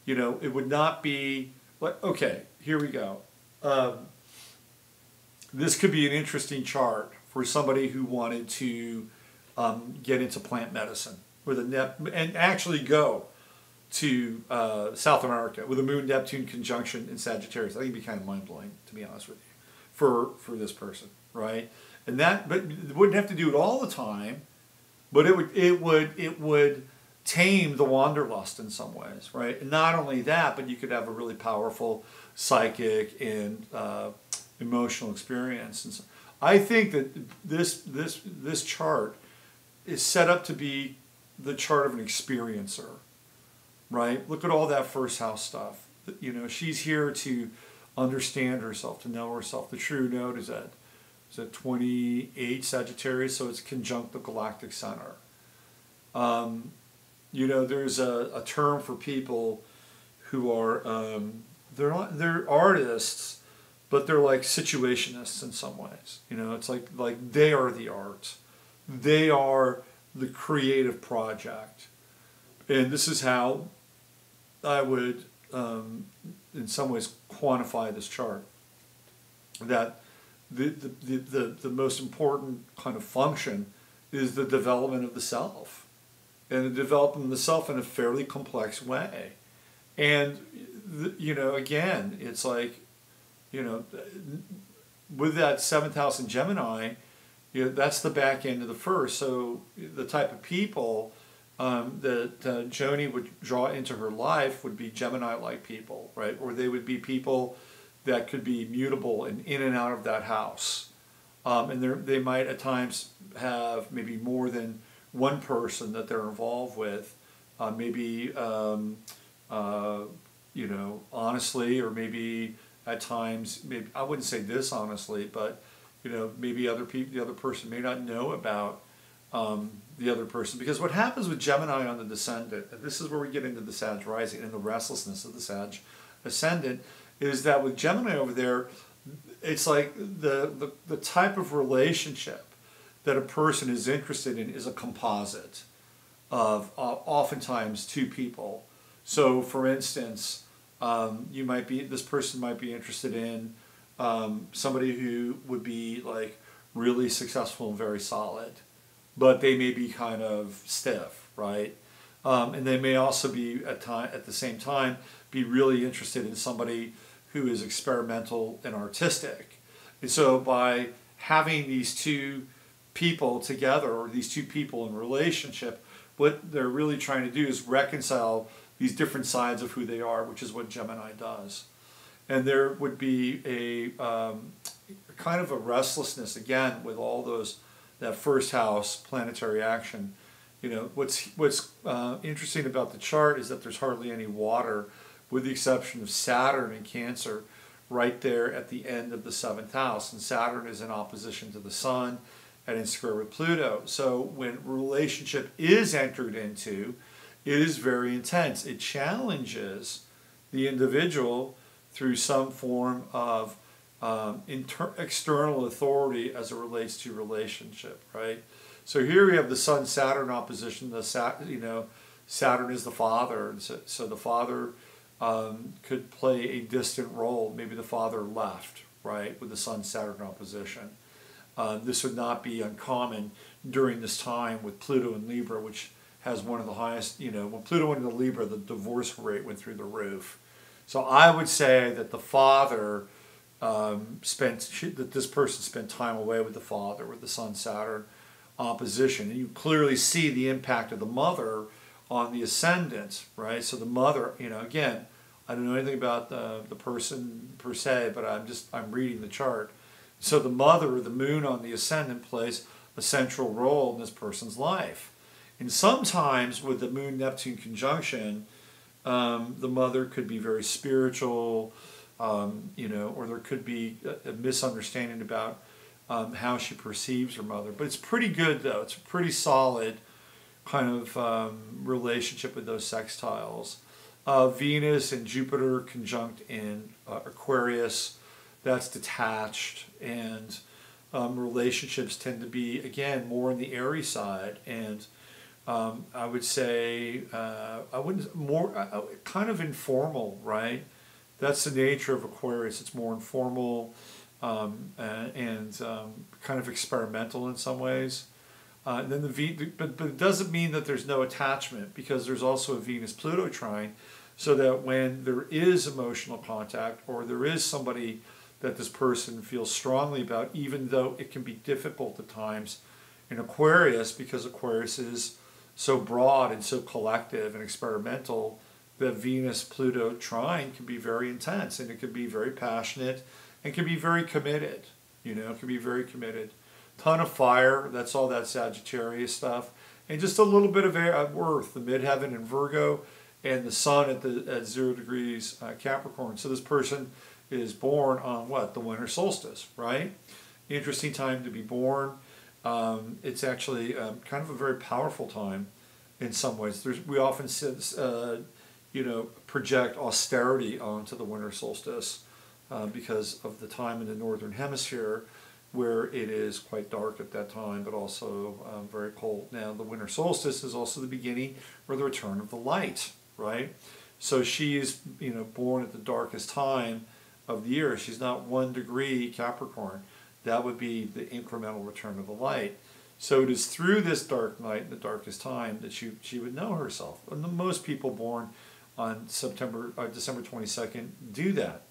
A: it would not be, like, okay, here we go. This could be an interesting chart for somebody who wanted to get into plant medicine with and actually go to South America with a Moon Neptune conjunction in Sagittarius. I think it'd be kind of mind blowing, to be honest with you, for this person, right? But it wouldn't have to do it all the time, but it would tame the wanderlust in some ways, right? And not only that, but you could have a really powerful psychic and emotional experience. And so I think that this chart is set up to be the chart of an experiencer, right? Look at all that first house stuff. She's here to understand herself, to know herself. The true node is at 28 Sagittarius, so it's conjunct the galactic center. There's a term for people who are they're artists, but they're like situationists in some ways. It's like they are the art. They are the creative project. And this is how I would, in some ways, quantify this chart. That the most important kind of function is the development of the self, and the development of the self in a fairly complex way. And again, it's like, with that 7th house in Gemini, that's the back end of the first. So the type of people that Joni would draw into her life would be Gemini-like people, right? Or they would be people that could be mutable and in and out of that house. And they might at times have maybe more than one person that they're involved with, honestly, or maybe at times, maybe I wouldn't say dishonestly, but maybe the other person may not know about the other person. Because what happens with Gemini on the descendant, and this is where we get into the Sag rising and the restlessness of the Sag ascendant, is that with Gemini over there, it's like the type of relationship that a person is interested in is a composite of oftentimes two people. So, for instance, this person might be interested in somebody who would be like really successful and very solid, but they may be kind of stiff, right? And they may also be at the same time be really interested in somebody who is experimental and artistic. And so by having these two people together, or these two people in relationship, what they're really trying to do is reconcile these different sides of who they are, which is what Gemini does. And there would be a kind of a restlessness, again, with all that first house planetary action. What's interesting about the chart is that there's hardly any water, with the exception of Saturn in Cancer, right there at the end of the 7th house. And Saturn is in opposition to the Sun and in square with Pluto. So when relationship is entered into, it is very intense. It challenges the individual through some form of external authority as it relates to relationship, right? So here we have the Sun-Saturn opposition. Saturn is the father, and so the father could play a distant role. Maybe the father left, right, with the Sun-Saturn opposition. This would not be uncommon during this time with Pluto in Libra, which has one of the highest, when Pluto went into Libra, the divorce rate went through the roof. So I would say that the father that this person spent time away with the father, with the Sun-Saturn opposition. And you clearly see the impact of the mother on the ascendant, right? So the mother, again, I don't know anything about the person per se, but I'm reading the chart. So the mother, the moon on the ascendant, plays a central role in this person's life. And sometimes with the Moon-Neptune conjunction, the mother could be very spiritual, or there could be a misunderstanding about how she perceives her mother. But it's pretty good, though. It's a pretty solid kind of relationship with those sextiles. Venus and Jupiter conjunct in Aquarius, that's detached, and relationships tend to be, again, more on the airy side. And I would say, kind of informal, right? That's the nature of Aquarius. It's more informal and kind of experimental in some ways. And then but it doesn't mean that there's no attachment, because there's also a Venus-Pluto trine, so that when there is emotional contact, or there is somebody that this person feels strongly about, even though it can be difficult at times in Aquarius, because Aquarius is so broad and so collective and experimental, the Venus-Pluto trine can be very intense, and it can be very passionate, and can be very committed. It can be very committed. Ton of fire, that's all that Sagittarius stuff. And just a little bit of Earth, the midheaven in Virgo, and the Sun at 0 degrees Capricorn. So this person is born on what? The winter solstice, right? Interesting time to be born. It's actually kind of a very powerful time in some ways. We often project austerity onto the winter solstice because of the time in the northern hemisphere. where it is quite dark at that time, but also very cold. Now, the winter solstice is also the beginning or the return of the light, right? So she is, born at the darkest time of the year. She's not 1 degree Capricorn. That would be the incremental return of the light. So it is through this dark night, the darkest time, that she would know herself. And most people born on December 22nd do that.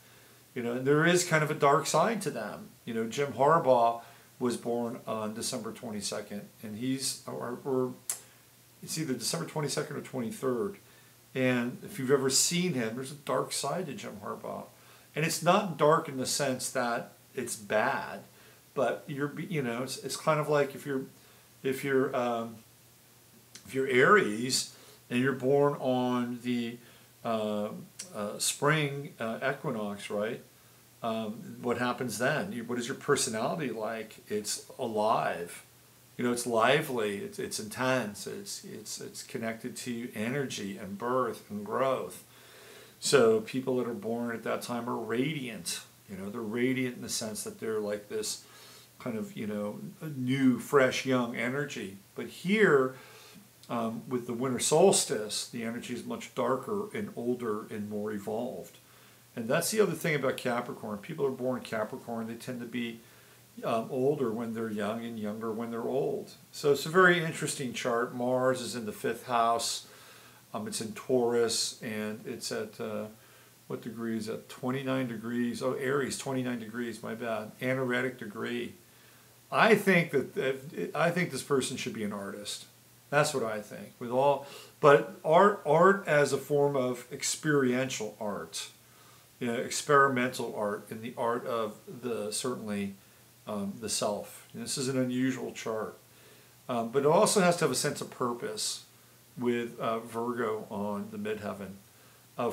A: And there is kind of a dark side to them. Jim Harbaugh was born on December 22nd, and he's, or it's either December 22nd or 23rd. And if you've ever seen him, there's a dark side to Jim Harbaugh. And it's not dark in the sense that it's bad, but it's kind of like if you're Aries and you're born on the spring equinox, right? What happens then? What is your personality like? It's alive, it's lively, it's intense, it's connected to energy and birth and growth. So people that are born at that time are radiant. They're radiant in the sense that they're like this kind of new, fresh, young energy. But here, with the winter solstice, the energy is much darker and older and more evolved. And that's the other thing about Capricorn. People are born Capricorn, they tend to be older when they're young and younger when they're old. So it's a very interesting chart. Mars is in the 5th house. It's in Taurus, and it's at, what degree is that? 29 degrees. Oh, Aries, 29 degrees, my bad. Anaretic degree. I think this person should be an artist. That's what I think. But art as a form of experiential art. Experimental art, and the art of the self. This is an unusual chart, but it also has to have a sense of purpose with Virgo on the midheaven.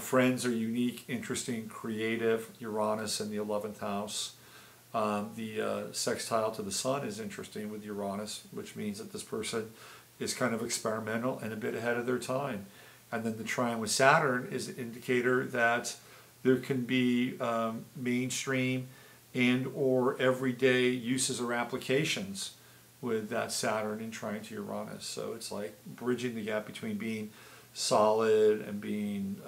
A: Friends are unique, interesting, creative. Uranus in the 11th house. The sextile to the sun is interesting with Uranus, which means that this person is kind of experimental and a bit ahead of their time. And then the trine with Saturn is an indicator that there can be mainstream and or everyday uses or applications with that Saturn in trine to Uranus. So it's like bridging the gap between being solid and being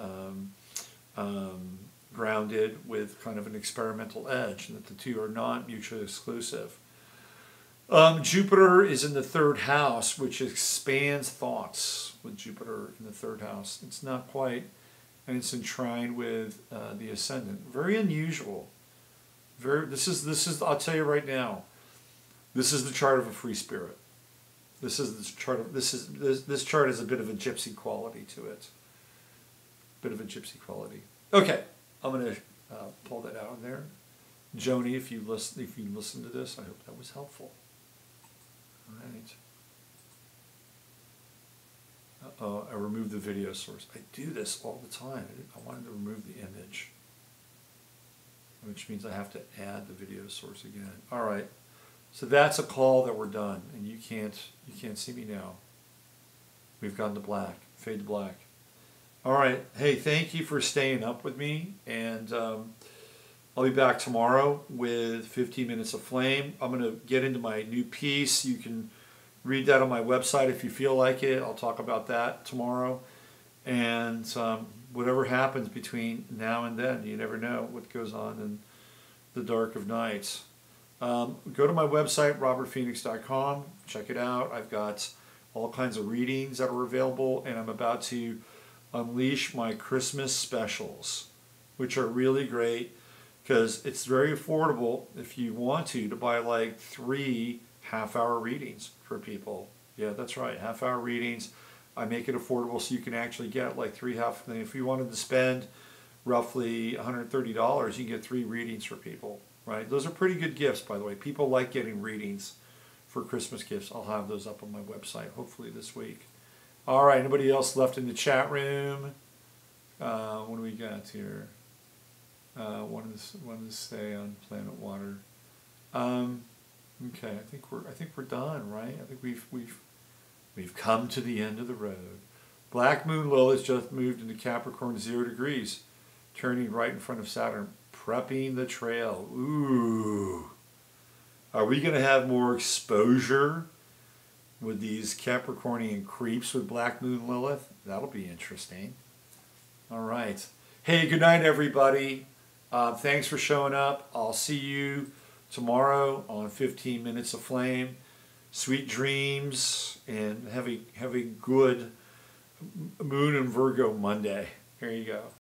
A: grounded with kind of an experimental edge, and that the two are not mutually exclusive. Jupiter is in the 3rd house, which expands thoughts with Jupiter in the 3rd house. It's not quite, and it's in trine with the ascendant. Very unusual. This is I'll tell you right now, this is the chart of a free spirit. This chart has a bit of a gypsy quality to it. Okay, I'm going to pull that out of there. Joni, if you listen to this, I hope that was helpful. All right. Uh-oh, I removed the video source. I do this all the time. I wanted to remove the image, which means I have to add the video source again. All right. So that's a call that we're done, and you can't see me now. We've gone to black, fade to black. All right. Hey, thank you for staying up with me, and I'll be back tomorrow with 15 Minutes of Flame. I'm going to get into my new piece. You can read that on my website if you feel like it. I'll talk about that tomorrow. And whatever happens between now and then, you never know what goes on in the dark of nights. Go to my website, robertphoenix.com. Check it out. I've got all kinds of readings that are available, and I'm about to unleash my Christmas specials, which are really great because it's very affordable if you want to buy like 3 half-hour readings for people. Yeah, that's right, half-hour readings. I make it affordable so you can actually get like 3 half. If you wanted to spend roughly $130, you can get 3 readings for people, right? Those are pretty good gifts, by the way. People like getting readings for Christmas gifts. I'll have those up on my website hopefully this week. All right, anybody else left in the chat room? What do we got here? Wanted to stay on Planet Water. Okay, I think we're done, right? I think we've come to the end of the road. Black Moon Lilith just moved into Capricorn 0 degrees, turning right in front of Saturn, prepping the trail. Ooh. Are we going to have more exposure with these Capricornian creeps with Black Moon Lilith? That'll be interesting. All right. Hey, good night, everybody. Thanks for showing up. I'll see you tomorrow on 15 Minutes of Flame. Sweet dreams and have a good Moon and Virgo Monday. Here you go.